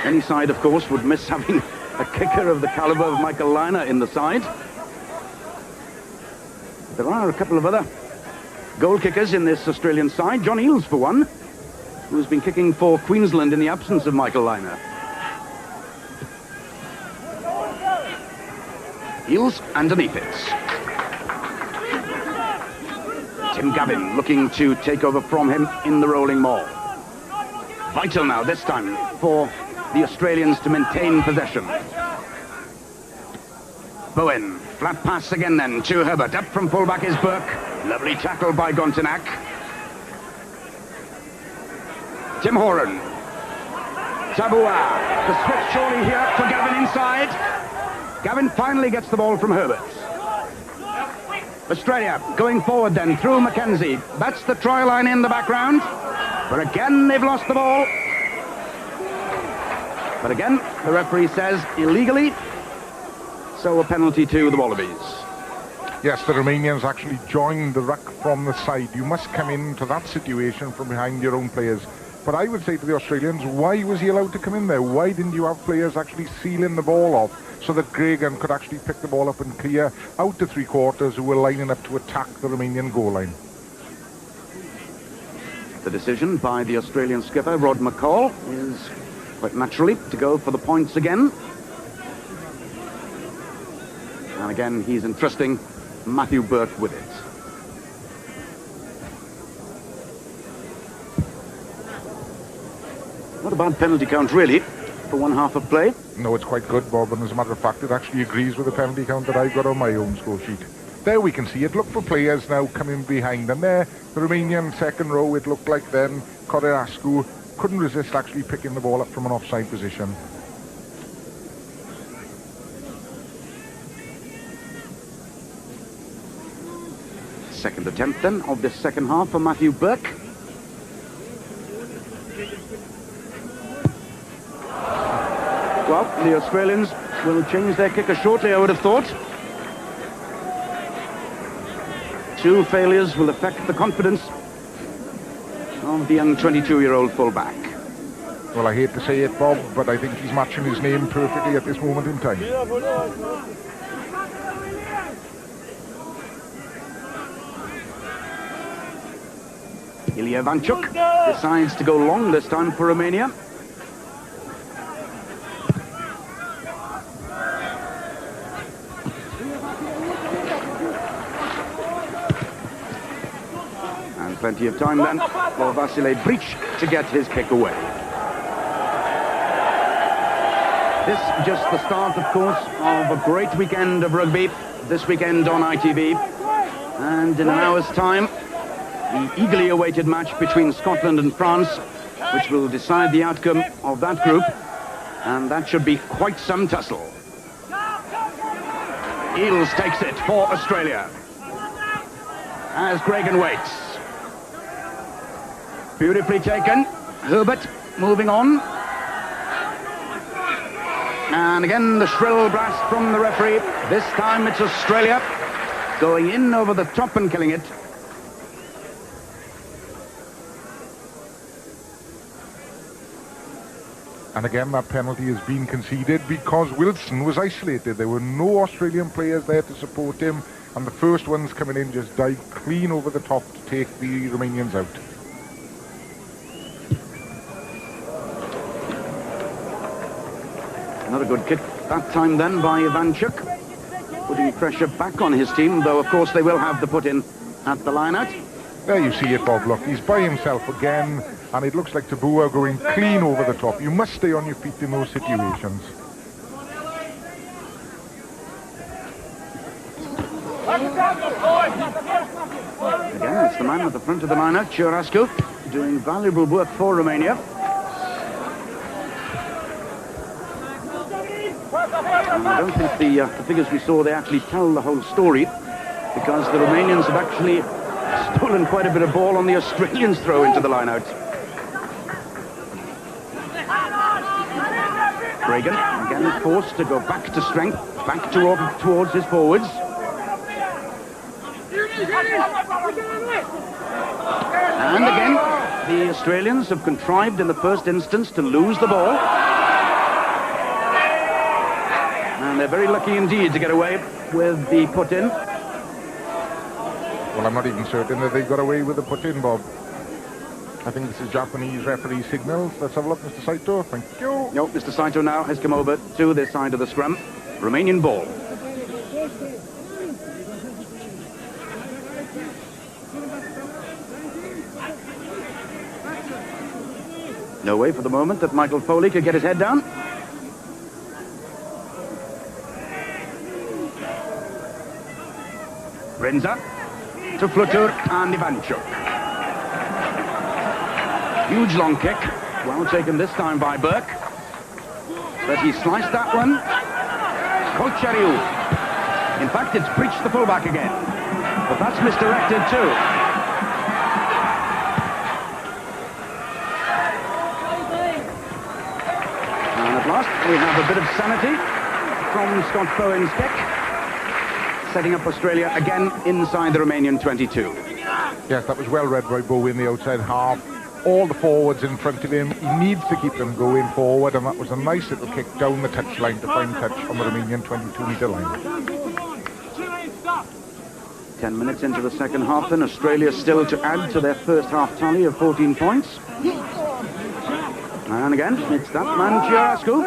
Any side, of course, would miss having a kicker of the caliber of Michael Liner in the side. There are a couple of other goal kickers in this Australian side. John Eales, for one, who's been kicking for Queensland in the absence of Michael Liner. Eales underneath it. Tim Gavin looking to take over from him in the rolling maul. Vital now, this time, for the Australians to maintain possession. Bowen, flat pass again then to Herbert. Up from fullback is Burke. Lovely tackle by Gontinak. Tim Horan. Tabua. The switch surely here for Gavin inside. Gavin finally gets the ball from Herbert. Australia going forward then through Mackenzie. That's the try line in the background. But again, they've lost the ball. But again, the referee says illegally. So a penalty to the Wallabies. Yes, the Romanians actually joined the ruck from the side. You must come into that situation from behind your own players. But I would say to the Australians, why was he allowed to come in there? Why didn't you have players actually sealing the ball off so that Gregan could actually pick the ball up and clear out to three quarters who were lining up to attack the Romanian goal line? The decision by the Australian skipper, Rod McCall, is quite naturally to go for the points again. And again, he's entrusting Matthew Burke with it. Not a bad penalty count, really, for one half of play. No, it's quite good, Bob, and as a matter of fact, it actually agrees with the penalty count that I've got on my own score sheet. There we can see it. Look for players now coming behind, and there, the Romanian second row, it looked like then, Koreascu couldn't resist actually picking the ball up from an offside position. Second attempt then of this second half for Matthew Burke. Well, the Australians will change their kicker shortly, I would have thought. 2 failures will affect the confidence of the young 22-year-old fullback. Well, I hate to say it, Bob, but I think he's matching his name perfectly at this moment in time. Ilya Vanchuk decides to go long this time for Romania. And plenty of time then for Vasile Bric to get his kick away. This just the start, of course, of a great weekend of rugby this weekend on ITV. And in an hour's time, the eagerly awaited match between Scotland and France, which will decide the outcome of that group, and that should be quite some tussle. Eales takes it for Australia as Gregan waits. Beautifully taken. Herbert moving on. And again the shrill blast from the referee. This time it's Australia going in over the top and killing it. And again, that penalty has been conceded because Wilson was isolated. There were no Australian players there to support him, and the first ones coming in just dived clean over the top to take the Romanians out. Another good kick that time then by Ivanchuk, putting pressure back on his team, though of course they will have the put in at the line out. There you see it, Bob. Look, he's by himself again, and it looks like Tabua going clean over the top. You must stay on your feet in those situations. Again, it's the man at the front of the line out, Ciurascu, doing valuable work for Romania. And I don't think the figures we saw, they actually tell the whole story, because the Romanians have actually stolen quite a bit of ball on the Australians' throw into the line-out. Reagan again forced to go back to strength, back towards his forwards. And again, the Australians have contrived in the first instance to lose the ball. And they're very lucky indeed to get away with the put-in. Well, I'm not even certain that they got away with the put-in, Bob. I think this is Japanese referee signals. Let's have a look, Mr. Saito. Thank you. No, Mr. Saito now has come over to this side of the scrum. Romanian ball. No way for the moment that Michael Foley could get his head down. Renza to Flutur and Ivanchuk. Huge long kick, well taken this time by Burke. But he sliced that one. Kolchariu. In fact, it's breached the fullback again. But that's misdirected too. And at last, we have a bit of sanity from Scott Bowen's kick, setting up Australia again inside the Romanian 22. Yes, that was well read by Bowen, the outside half. All the forwards in front of him. He needs to keep them going forward, and that was a nice little kick down the touchline to find touch on the Romanian 22-metre line. 10 minutes into the second half, then Australia still to add to their first half tally of 14 points. And again, it's that man Ciurascu.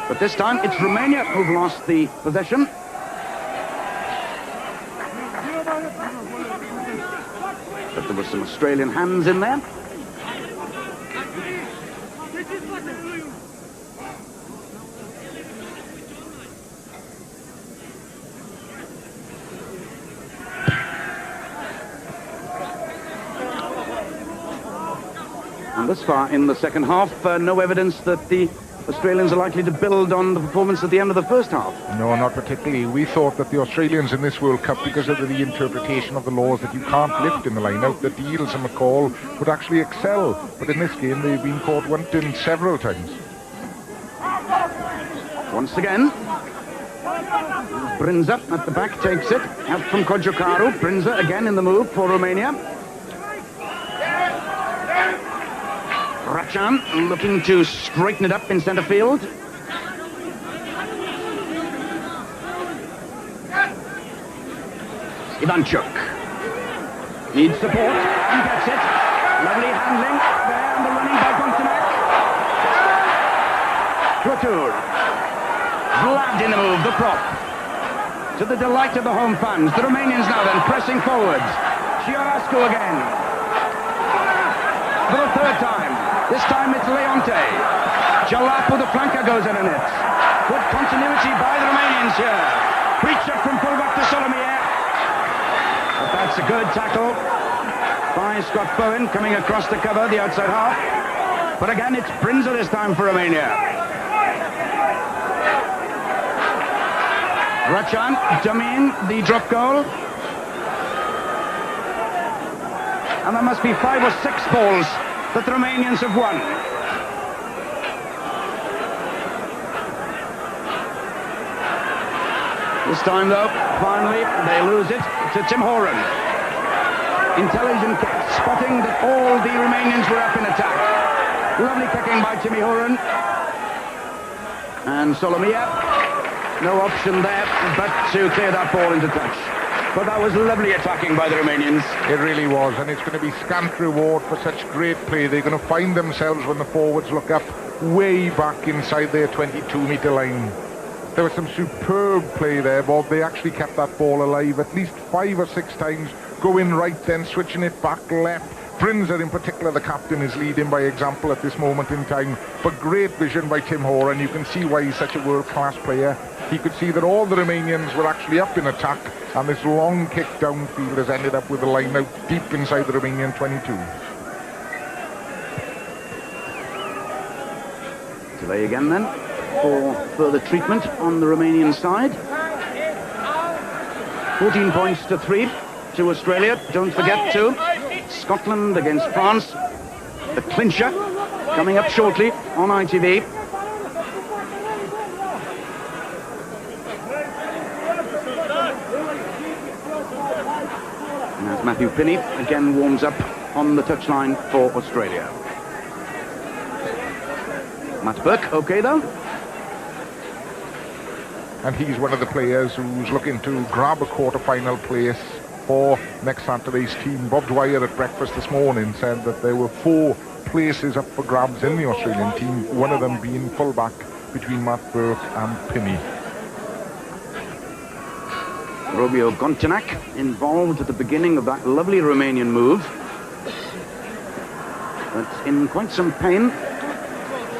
But this time, it's Romania who've lost the possession. But there were some Australian hands in there. And And thus far in the second half, no evidence that the Australians are likely to build on the performance at the end of the first half. No, not particularly. We thought that the Australians in this World Cup, because of the interpretation of the laws that you can't lift in the line-out, that Eales and McCall would actually excel. But in this game, they've been caught wanting several times. Once again, Brinza at the back takes it. Help from Kojokaru. Brinza again in the move for Romania. Rachan looking to straighten it up in centre field. Ivanchuk needs support and gets it. Lovely handling there, and the running by Gontanak. Klatur. Vlad in the move, the prop. To the delight of the home fans. The Romanians now then pressing forwards. Ciorascu again. For the third time. This time it's Leonte. Jalapu, the flanker, goes in and hits. Good continuity by the Romanians here. Breach up from fullback to Solomia. But that's a good tackle by Scott Bowen coming across the cover, the outside half. But again, it's Brinza this time for Romania. Rachan, Damin, the drop goal. And there must be 5 or 6 balls that the Romanians have won. This time, though, finally, they lose it to Tim Horan. Intelligent kick, spotting that all the Romanians were up in attack. Lovely kicking by Timmy Horan. And Solomia, no option there but to clear that ball into touch. But that was lovely attacking by the Romanians. It really was, and it's going to be scant reward for such great play. They're going to find themselves when the forwards look up way back inside their 22-metre line. There was some superb play there, Bob. They actually kept that ball alive at least 5 or 6 times, going right, then switching it back left. Brinza in particular, the captain, is leading by example at this moment in time. But great vision by Tim Horan. You can see why he's such a world-class player. He could see that all the Romanians were actually up in attack, and this long kick downfield has ended up with the line out deep inside the Romanian 22. Delay again then for further treatment on the Romanian side. 14 points to 3 to Australia. Don't forget to Scotland against France. The clincher coming up shortly on ITV. And as Matthew Pinney again warms up on the touchline for Australia. Matt Burke, okay though? And he's one of the players who's looking to grab a quarter-final place for next Saturday's team. Bob Dwyer at breakfast this morning said that there were 4 places up for grabs in the Australian team, one of them being full-back between Matt Burke and Pinney. Romeo Gontanak involved at the beginning of that lovely Romanian move. But in quite some pain,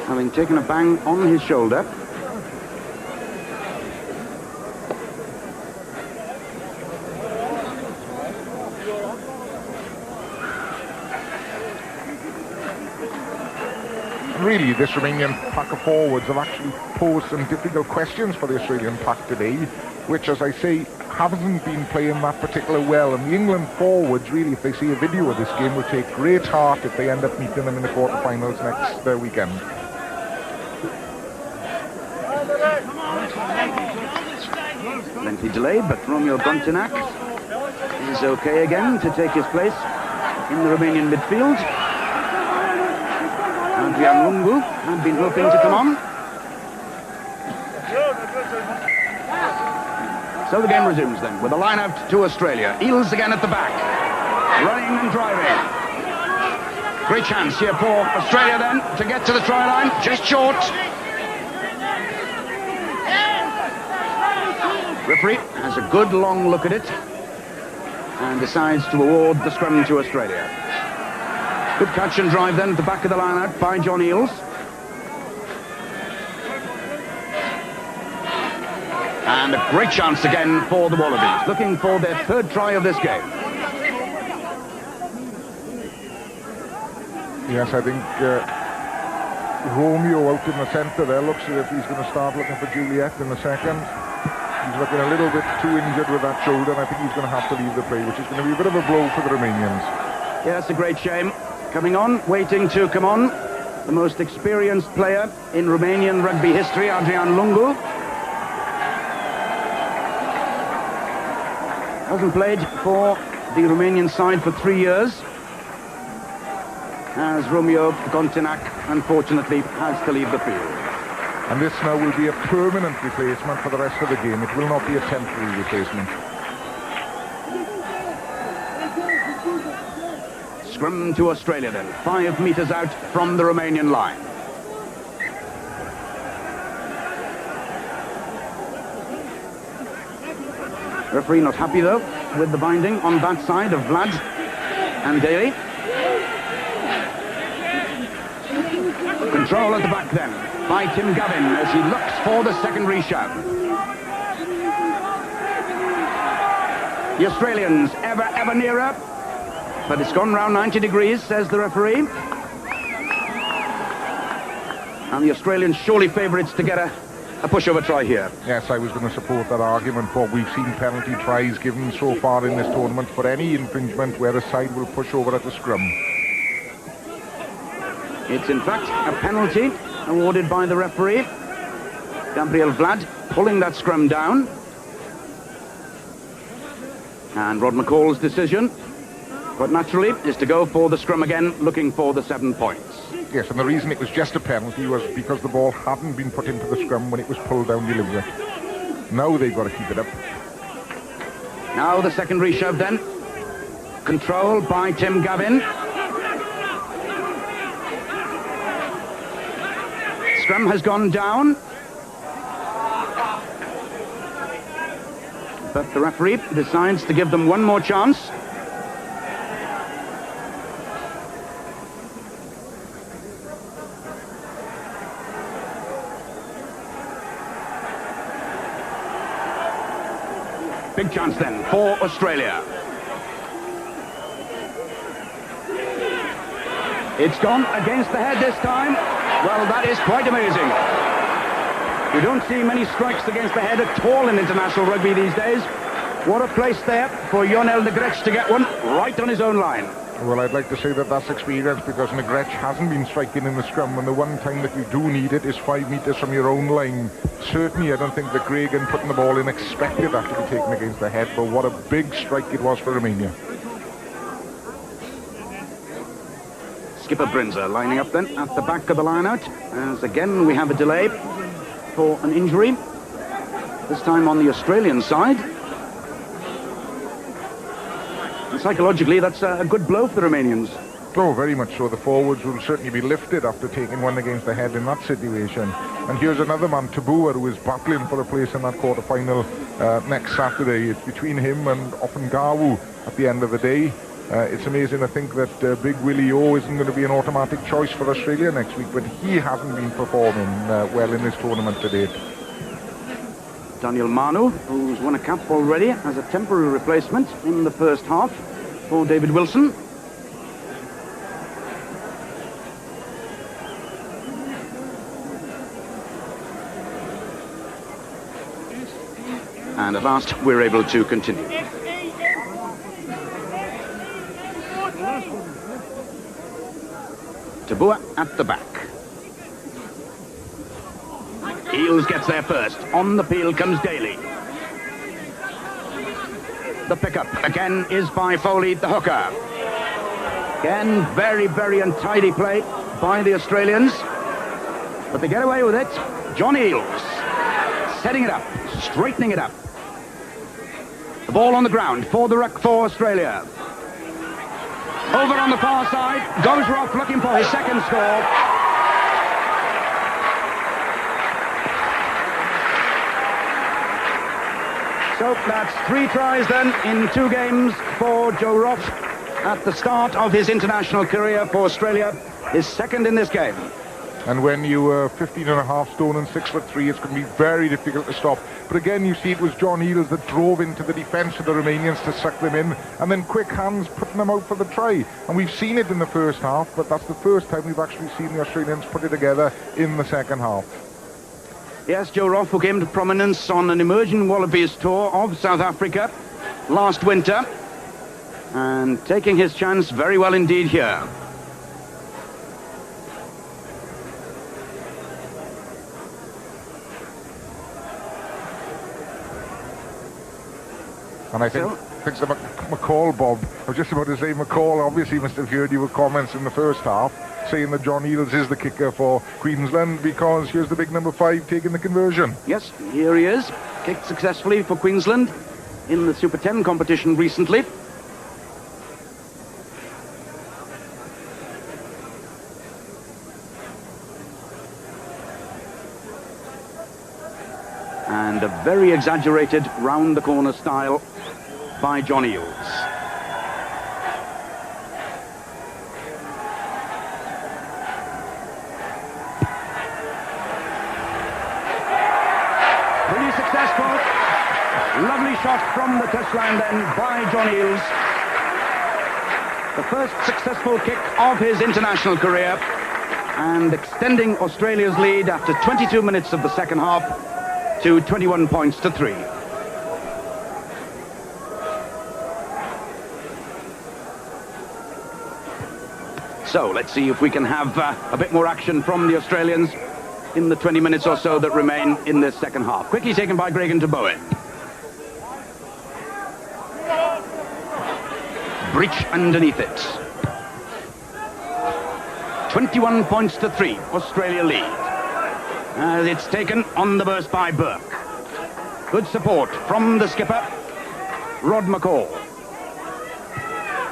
having taken a bang on his shoulder. Really, this Romanian pack of forwards have actually posed some difficult questions for the Australian pack today, which, as I say, haven't been playing that particularly well. And the England forwards, really, if they see a video of this game, will take great heart if they end up meeting them in the quarterfinals next weekend. Lengthy delay, but Romeo Gontanak is okay again to take his place in the Romanian midfield. Adrian Lungu had been hoping to come on. So the game resumes then with a line out to Australia. Eales again at the back, running and driving. Great chance here for Australia then to get to the try line, just short. Referee has a good long look at it and decides to award the scrum to Australia. Good catch and drive then at the back of the line out by John Eales. And a great chance again for the Wallabies, looking for their 3rd try of this game. Yes, I think Romeo out in the centre there looks as if he's going to start looking for Juliet in the second. He's looking a little bit too injured with that shoulder, and I think he's going to have to leave the play, which is going to be a bit of a blow for the Romanians. Yeah, it's a great shame. Coming on, waiting to come on, the most experienced player in Romanian rugby history, Adrian Lungu. Hasn't played for the Romanian side for 3 years, as Romeo Gontinak, unfortunately, has to leave the field. And this now will be a permanent replacement for the rest of the game. It will not be a temporary replacement. Scrum to Australia then, 5 metres out from the Romanian line. Referee not happy though with the binding on that side of Vlad and Daly. Control at the back then by Tim Gavin as he looks for the secondary shove. The Australians ever nearer, but it's gone round 90 degrees, says the referee. And the Australians surely favourites to get a pushover try here. Yes, I was going to support that argument, but we've seen penalty tries given so far in this tournament for any infringement where a side will push over at the scrum. It's in fact a penalty awarded by the referee. Gabriel Vlad pulling that scrum down. And Rod McCall's decision, but naturally, is to go for the scrum again, looking for the 7 points. Yes, and the reason it was just a penalty was because the ball hadn't been put into the scrum when it was pulled down deliberately. Now they've got to keep it up. Now the secondary shove then. Control by Tim Gavin. Scrum has gone down. But the referee decides to give them one more chance. Big chance then for Australia. It's gone against the head this time. Well, that is quite amazing. You don't see many strikes against the head at all in international rugby these days. What a place there for Ionel Negretch to get one right on his own line. Well, I'd like to say that that's experience, because Negretch hasn't been striking in the scrum, and the one time that you do need it is 5 metres from your own line. Certainly, I don't think that Gregan putting the ball in expected that to be taken against the head, but what a big strike it was for Romania. Skipper Brinzer lining up then at the back of the line-out, as again we have a delay for an injury, this time on the Australian side. And psychologically, that's a good blow for the Romanians. Oh, very much so. The forwards will certainly be lifted after taking one against the head in that situation. And here's another man, Tabua, who is battling for a place in that quarter-final next Saturday. It's between him and Offengawu at the end of the day. It's amazing to think that Big Willie O isn't going to be an automatic choice for Australia next week, but he hasn't been performing well in this tournament to date. Daniel Manu, who's won a cap already as a temporary replacement in the first half for David Wilson. And at last, we're able to continue. Tabua at the back. Eels gets there first. On the peel comes Daly. The pickup again is by Foley, the hooker. Again, very untidy play by the Australians. But they get away with it. John Eels setting it up, straightening it up. The ball on the ground for the ruck for Australia. Over on the far side, goes Roth looking for his second score. So that's 3 tries then in 2 games for Joe Roth at the start of his international career for Australia, his second in this game. And when you are 15.5 stone and 6'3", it's going to be very difficult to stop. But again, you see it was John Eales that drove into the defence of the Romanians to suck them in, and then quick hands putting them out for the try. And we've seen it in the first half, but that's the first time we've actually seen the Australians put it together in the second half. Yes, Joe Roff, who came to prominence on an emerging Wallabies tour of South Africa last winter, and taking his chance very well indeed here. And I think the McCall, Bob, I was just about to say McCall obviously must have heard your comments in the first half saying that John Eales is the kicker for Queensland because here's the big number 5 taking the conversion. Yes, here he is. Kicked successfully for Queensland in the Super 10 competition recently. And a very exaggerated round-the-corner style by John Eales. Pretty successful. Lovely shot from the touchline then by John Eales. The first successful kick of his international career, and extending Australia's lead after 22 minutes of the second half to 21 points to 3. So let's see if we can have a bit more action from the Australians in the 20 minutes or so that remain in this second half. Quickly taken by Gregan to Bowen. Breach underneath it. 21 points to 3, Australia lead. It's taken on the burst by Burke. Good support from the skipper, Rod McCall.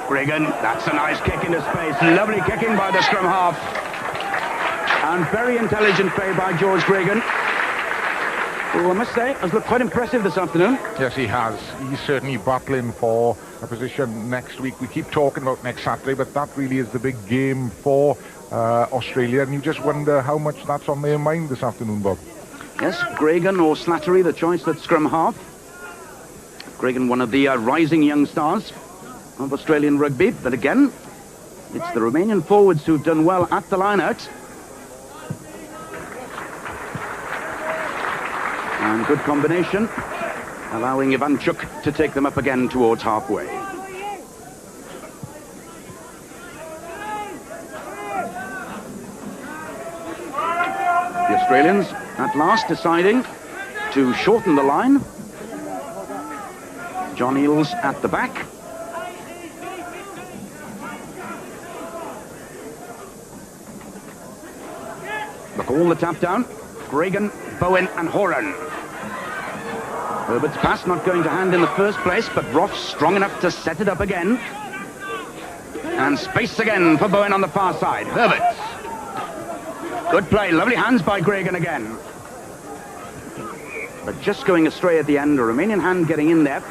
Gregan, that's a nice kick into space. Lovely kicking by the scrum half. And very intelligent play by George Gregan, who I must say has looked quite impressive this afternoon. Yes, he has. He's certainly battling for a position next week. We keep talking about next Saturday, but that really is the big game for Australia, and you just wonder how much that's on their mind this afternoon, Bob. Yes, Gregan or Slattery, the choice at scrum half. Gregan, one of the rising young stars of Australian rugby, but again, it's the Romanian forwards who've done well at the line-out. And good combination, allowing Ivanchuk to take them up again towards halfway. The Australians at last deciding to shorten the line. John Eales at the back. McCall the tap down. Gregan, Bowen and Horan. Herbert's pass not going to hand in the first place, but Roth strong enough to set it up again. And space again for Bowen on the far side. Herbert. Good play, lovely hands by Gregan again. But just going astray at the end, a Romanian hand getting in there.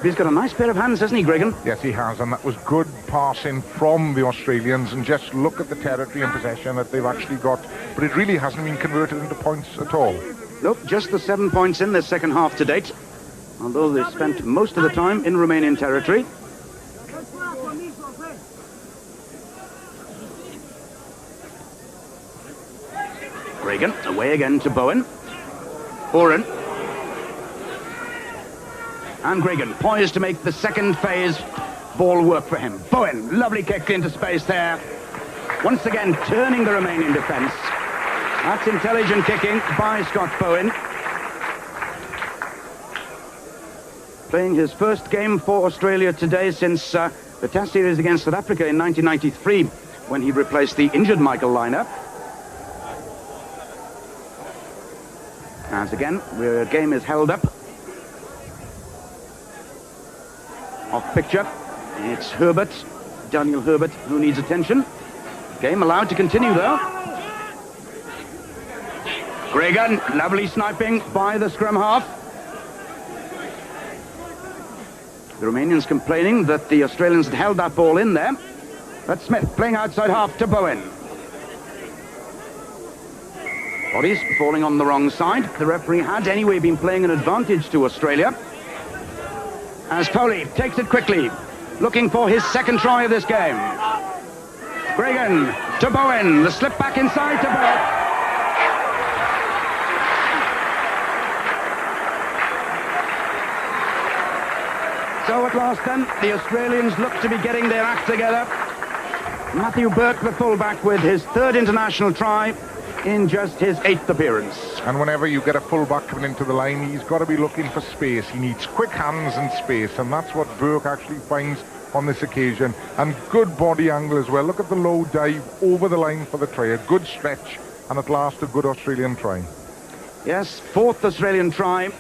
He's got a nice pair of hands, hasn't he, Gregan? Yes, he has, and that was good passing from the Australians, and just look at the territory and possession that they've actually got. But it really hasn't been converted into points at all. Nope, just the 7 points in this second half to date, although they've spent most of the time in Romanian territory. Gregan, away again to Bowen. Horan. And Gregan, poised to make the second phase ball work for him. Bowen, lovely kick into space there. Once again, turning the Romanian defence. That's intelligent kicking by Scott Bowen. Playing his first game for Australia today since the Test series against South Africa in 1993, when he replaced the injured Michael Liner. As again, the game is held up. Off picture, it's Herbert, Daniel Herbert, who needs attention. Game allowed to continue though. Gregan, lovely sniping by the scrum half. The Romanians complaining that the Australians had held that ball in there. But Smith playing outside half to Bowen. Bodies falling on the wrong side. The referee had anyway been playing an advantage to Australia. As Foley takes it quickly, looking for his second try of this game. Gregan to Bowen, the slip back inside to Bowen. So at last then, the Australians look to be getting their act together. Matthew Burke, the fullback, with his third international try in just his 8th appearance. And whenever you get a fullback coming into the line, he's got to be looking for space. He needs quick hands and space, and that's what Burke actually finds on this occasion. And good body angle as well. Look at the low dive over the line for the try. A good stretch, and at last a good Australian try. Yes, 4th Australian try,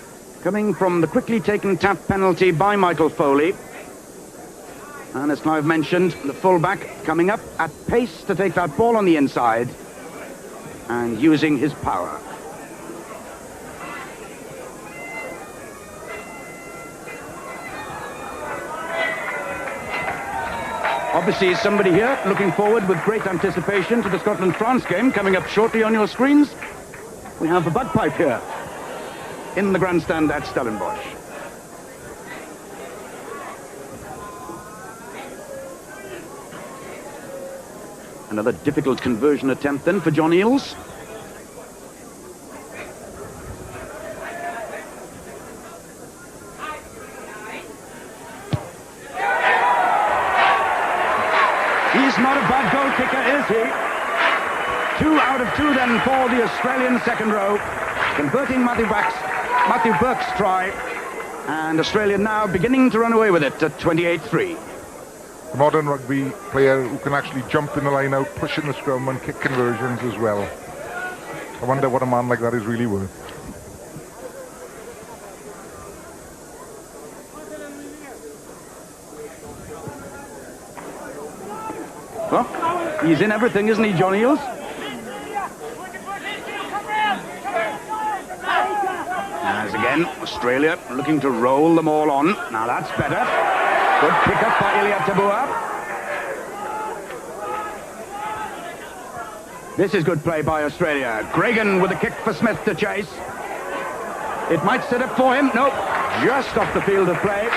coming from the quickly taken tap penalty by Michael Foley. And as Clive mentioned, the fullback coming up at pace to take that ball on the inside and using his power. Obviously somebody here looking forward with great anticipation to the Scotland-France game coming up shortly on your screens. We have the bagpipe here in the grandstand at Stellenbosch. Another difficult conversion attempt then for John Eales. He's not a bad goal kicker, is he? 2 out of 2 then for the Australian second row, converting Matthew Burke's try, and Australia now beginning to run away with it at 28-3. A modern rugby player who can actually jump in the line out, push in the scrum and kick conversions as well. I wonder what a man like that is really worth. Well, he's in everything, isn't he, John Eales? As again, Australia looking to roll them all on. Now that's better. Good pick up by Ilya Tabua. This is good play by Australia. Gregan with a kick for Smith to chase. It might set up for him. Nope. Just off the field of play.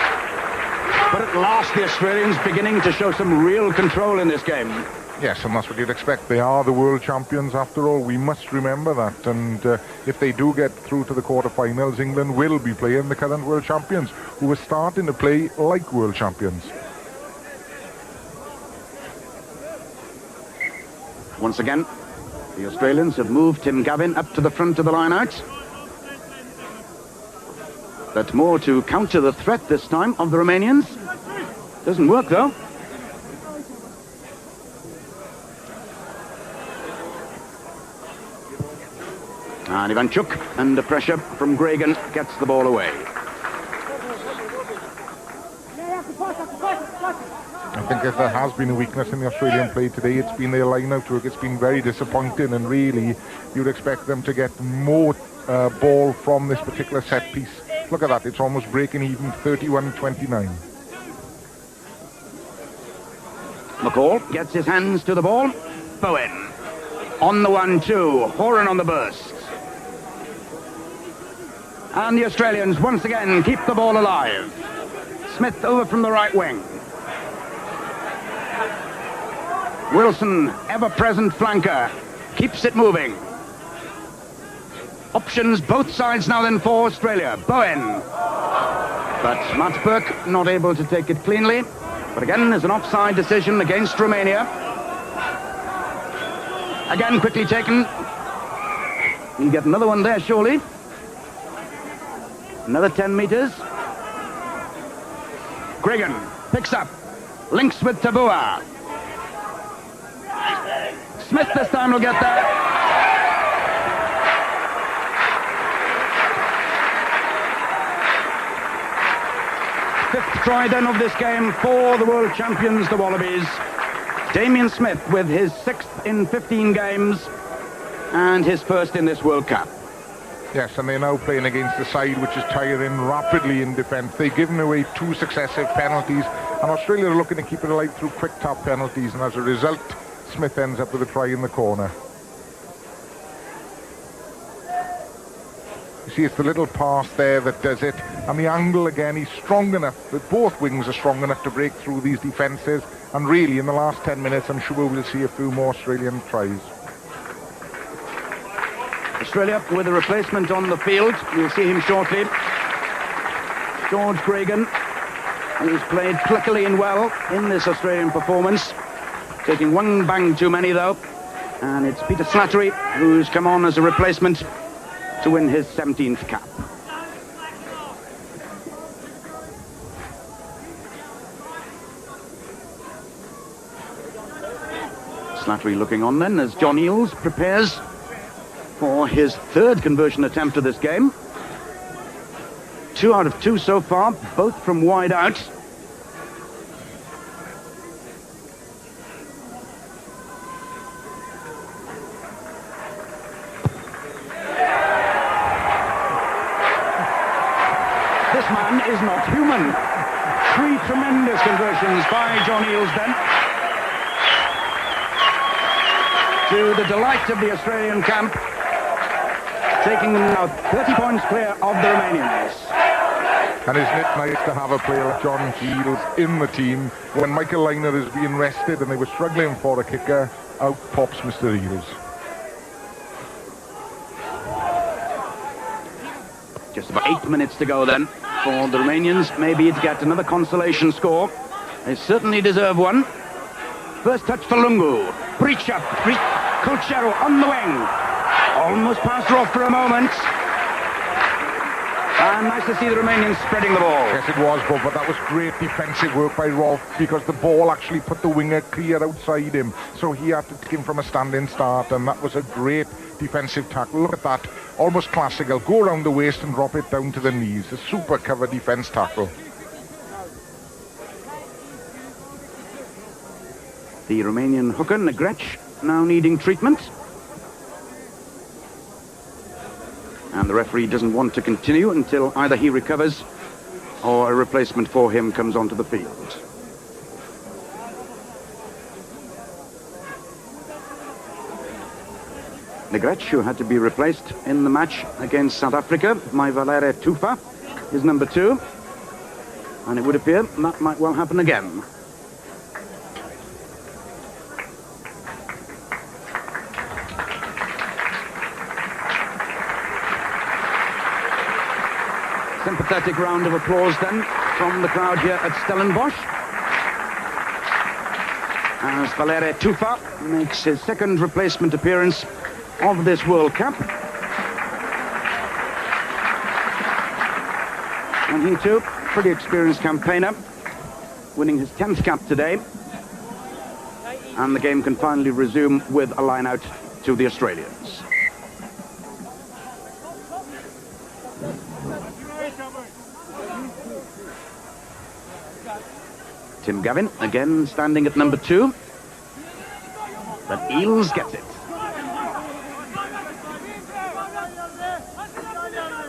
But at last the Australians beginning to show some real control in this game. Yes, and that's what you'd expect. They are the world champions after all. We must remember that. And if they do get through to the quarterfinals, England will be playing the current world champions, who are starting to play like world champions. Once again, the Australians have moved Tim Gavin up to the front of the line-out. But more to counter the threat this time of the Romanians. Doesn't work though. And Ivanchuk, under pressure from Gregan, gets the ball away. I think if there has been a weakness in the Australian play today, it's been their line-out work. It's been very disappointing, and really you'd expect them to get more ball from this particular set piece. Look at that, it's almost breaking even, 31-29. McCall gets his hands to the ball. Bowen on the 1-2, Horan on the burst. And the Australians once again keep the ball alive. Smith over from the right wing. Wilson, ever-present flanker, keeps it moving. Options both sides now then for Australia. Bowen. But Matt Burke not able to take it cleanly. But again, there's an offside decision against Romania. Again, quickly taken. You get another one there, surely. Another 10 meters. Gregan picks up. Links with Tabua. Smith this time will get there. Fifth try then of this game for the world champions, the Wallabies. Damien Smith with his 6th in 15 games and his first in this World Cup. Yes, and they're now playing against the side which is tiring rapidly in defence. They've given away 2 successive penalties, and Australia are looking to keep it alive through quick tap penalties, and as a result, Smith ends up with a try in the corner. You see, it's the little pass there that does it. And the angle, again, he's strong enough. Both wings are strong enough to break through these defences. And really, in the last 10 minutes, I'm sure we'll see a few more Australian tries. Australia with a replacement on the field. We'll see him shortly. George Gregan, who's played pluckily and well in this Australian performance. Taking one bang too many, though. And it's Peter Slattery, who's come on as a replacement to win his 17th cap. Slattery looking on then as John Eales prepares for his third conversion attempt of this game. 2 out of 2 so far, both from wide out. This man is not human. 3 tremendous conversions by John Eales then. To the delight of the Australian camp, taking them now 30 points clear of the Romanians. And isn't it nice to have a player like John Eales in the team when Michael Liner is being rested and they were struggling for a kicker? Out pops Mr. Eales. Just about 8 minutes to go then for the Romanians, maybe to get another consolation score. They certainly deserve one. First touch for Lungu. Breach up. Kulchero on the wing. Almost passed her off for a moment. And nice to see the Romanians spreading the ball. Yes, it was, Bob, but that was great defensive work by Rolf because the ball actually put the winger clear outside him. So he had to take him from a standing start, and that was a great defensive tackle. Look at that. Almost classical. Go around the waist and drop it down to the knees. A super cover defence tackle. The Romanian hooker, Negrec, now needing treatment. And the referee doesn't want to continue until either he recovers or a replacement for him comes onto the field. Negrec, who had to be replaced in the match against South Africa by Valerie Tufa, is number 2. And it would appear that might well happen again. Sympathetic round of applause then from the crowd here at Stellenbosch as Valerie Tufa makes his second replacement appearance of this World Cup. And he too, pretty experienced campaigner, winning his 10th cap today. And the game can finally resume with a line out to the Australians. Tim Gavin, again standing at number 2. But Eales gets it.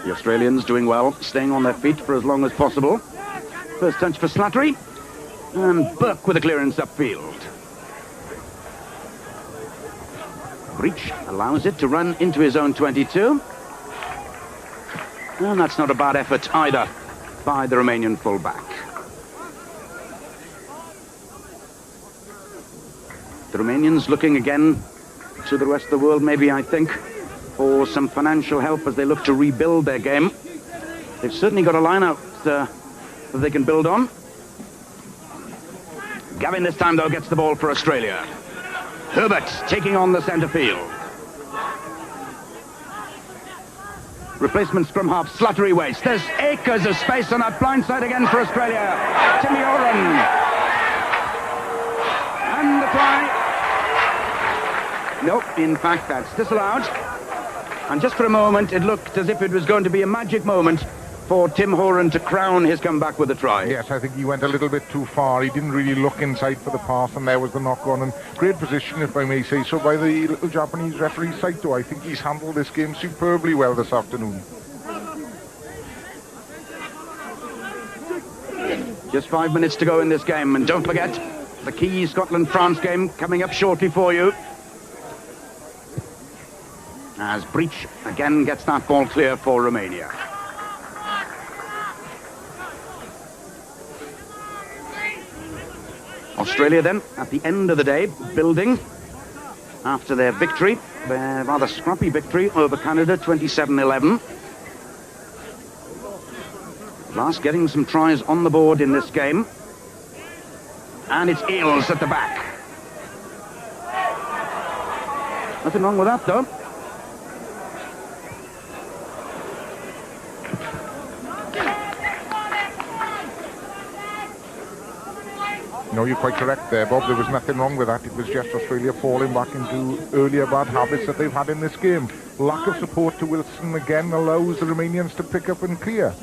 The Australians doing well, staying on their feet for as long as possible. First touch for Slattery. And Burke with a clearance upfield. Breach allows it to run into his own 22. And that's not a bad effort either by the Romanian fullback. The Romanians looking again to the rest of the world, maybe, I think, for some financial help as they look to rebuild their game. They've certainly got a line-out that they can build on. Gavin this time, though, gets the ball for Australia. Herbert taking on the centre field. Replacement scrum half, Slattery waste. There's acres of space on that blind side again for Australia. Timmy Oren. And the try. No, in fact, that's disallowed. And just for a moment, it looked as if it was going to be a magic moment for Tim Horan to crown his comeback with a try. Yes, I think he went a little bit too far. He didn't really look inside for the pass, and there was the knock-on. And great position, if I may say so, by the little Japanese referee Saito. I think he's handled this game superbly well this afternoon. Just 5 minutes to go in this game, and don't forget, the key Scotland-France game coming up shortly for you. as Breach again gets that ball clear for Romania. Australia then, at the end of the day, building after their victory, their rather scrappy victory over Canada, 27-11. Last getting some tries on the board in this game. And it's Eales at the back. Nothing wrong with that, though. No, you're quite correct there, Bob. There was nothing wrong with that. It was just Australia falling back into earlier bad habits that they've had in this game. Lack of support to Wilson again allows the Romanians to pick up and clear.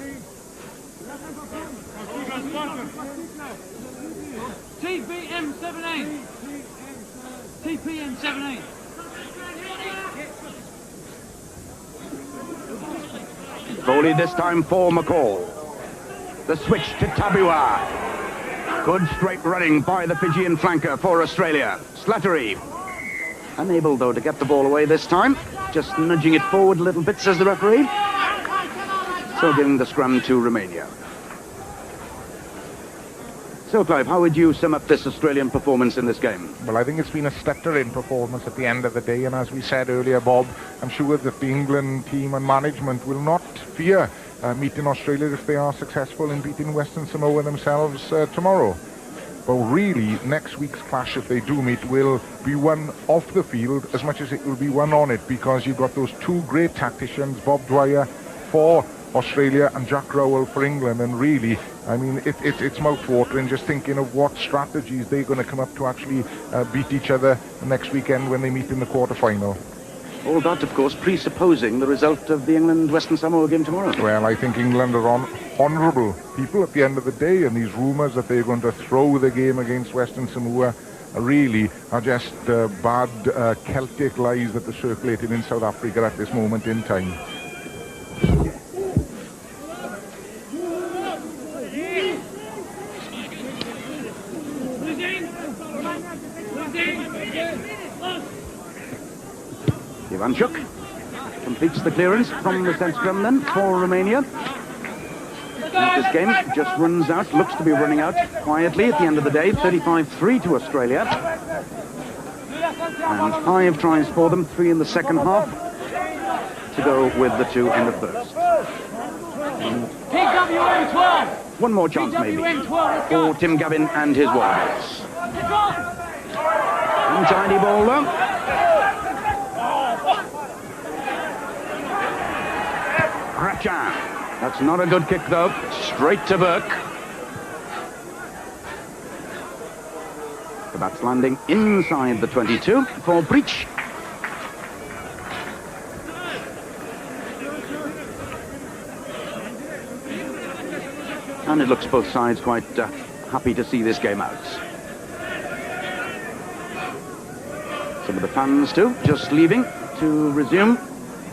TPM 17. TPM 17. Volley this time for McCall. The switch to Tabua. Good straight running by the Fijian flanker for Australia. Slattery. Unable, though, to get the ball away this time. Just nudging it forward a little bit, says the referee. So giving the scrum to Romania. So, Clive, how would you sum up this Australian performance in this game? Well, I think it's been a stuttering performance at the end of the day, and as we said earlier, Bob, I'm sure that the England team and management will not fear meeting Australia if they are successful in beating Western Samoa themselves tomorrow. But really, next week's clash, if they do meet, will be won off the field as much as it will be won on it, because you've got those two great tacticians, Bob Dwyer for Australia and Jack Rowell for England, and really, I mean, it's mouth-watering just thinking of what strategies they're going to come up to actually beat each other next weekend when they meet in the quarter-final. All that, of course, presupposing the result of the England-Western Samoa game tomorrow. Well, I think England are honourable people at the end of the day, and these rumours that they're going to throw the game against Western Samoa really are just bad Celtic lies that are circulating in South Africa at this moment in time. Ivanchuk completes the clearance from the set scrum then for Romania. And this game just runs out, looks to be running out quietly at the end of the day. 35-3 to Australia. And 5 tries for them, 3 in the second half, to go with the 2 in the first. TWM 12. One more chance maybe for Tim Gavin and his Warriors. Untidy ball though. Ratchan. That's not a good kick though. Straight to Burke. But that's landing inside the 22 for Breach. And it looks both sides quite happy to see this game out. Some of the fans too, just leaving to resume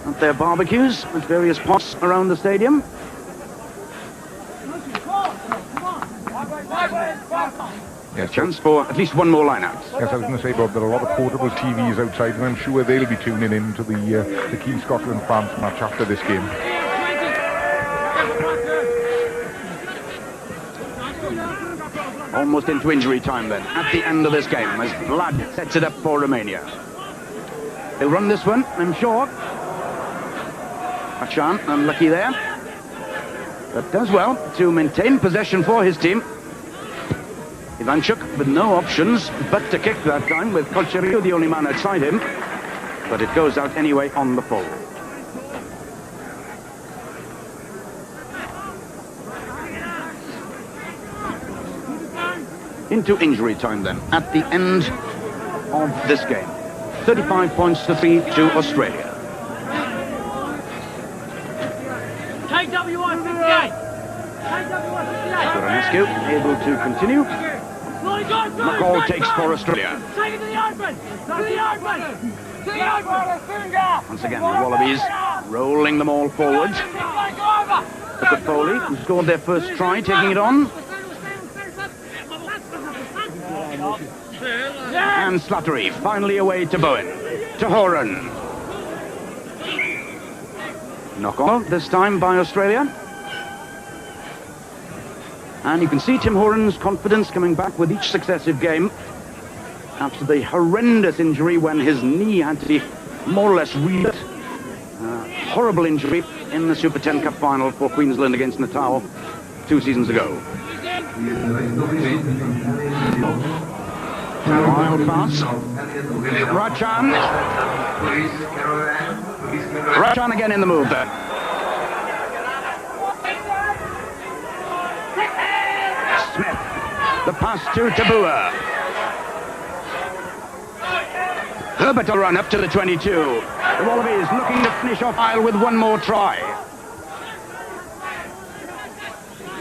at their barbecues at various spots around the stadium. Yes, chance for at least one more line out. Yes, I was going to say, Bob, there are a lot of portable TVs outside, and I'm sure they'll be tuning in to the key Scotland-France match after this game. Almost into injury time then, at the end of this game, as Vlad sets it up for Romania. He'll run this one, I'm sure. Achan, unlucky there. But does well to maintain possession for his team. Ivanchuk with no options but to kick that time, with Colcherio the only man outside him. But it goes out anyway on the full. Into injury time then, at the end of this game. 35 points to 3 to Australia. KWI 58. KWI 58. Goranescu able to continue. McCall takes for Australia. Take it to the open. To the open. To the open. Once again, the Wallabies rolling them all forward. Look at Foley, who scored their first try, taking it on. And Slattery finally away to Bowen. To Horan. Knock on this time by Australia. And you can see Tim Horan's confidence coming back with each successive game after the horrendous injury when his knee had to be more or less rebuilt. Horrible injury in the Super 10 Cup final for Queensland against Natal 2 seasons ago. Wild pass. Rachan again in the move there. Smith. The pass to Tabua. Herbert will run up to the 22. The Wallabies looking to finish off Isle with one more try.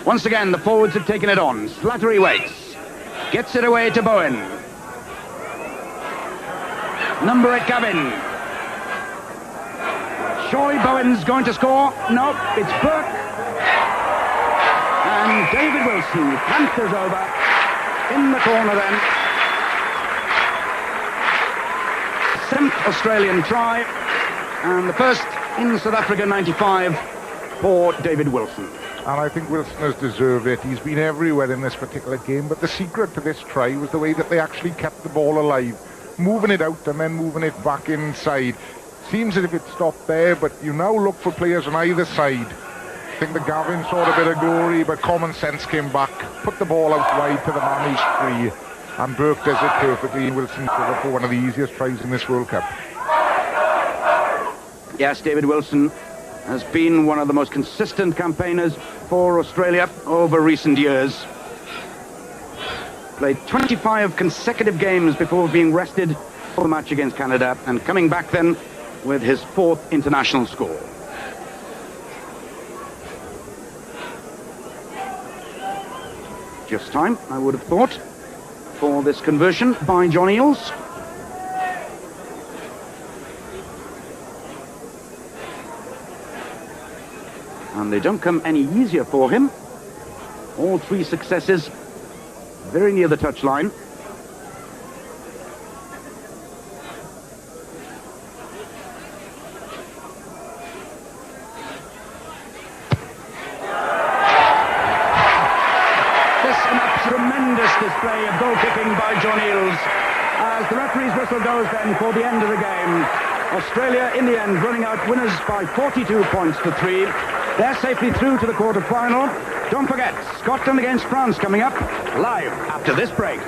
Once again, the forwards have taken it on. Slattery waits. Gets it away to Bowen. Number 8, Gavin. Shoy Bowen's going to score. No, it's Burke. And David Wilson canters over in the corner then. 7th Australian try, and the first in South Africa 95 for David Wilson. And I think Wilson has deserved it. He's been everywhere in this particular game, but the secret to this try was the way that they actually kept the ball alive, moving it out and then moving it back inside. Seems as if it stopped there, but you now look for players on either side. I think the Gavin saw a bit of glory, but common sense came back, put the ball out wide to the man who's free. And Burke does it perfectly. Wilson for one of the easiest tries in this World Cup. Yes, David Wilson has been one of the most consistent campaigners for Australia over recent years. Played 25 consecutive games before being rested for the match against Canada, and coming back then with his 4th international score. Just time, I would have thought, for this conversion by John Eales. And they don't come any easier for him. All 3 successes very near the touchline. Tremendous display of goal kicking by John Eales as the referee's whistle goes then for the end of the game. Australia in the end running out winners by 42 points to 3. They're safely through to the quarter-final. Don't forget, Scotland against France coming up live after this break.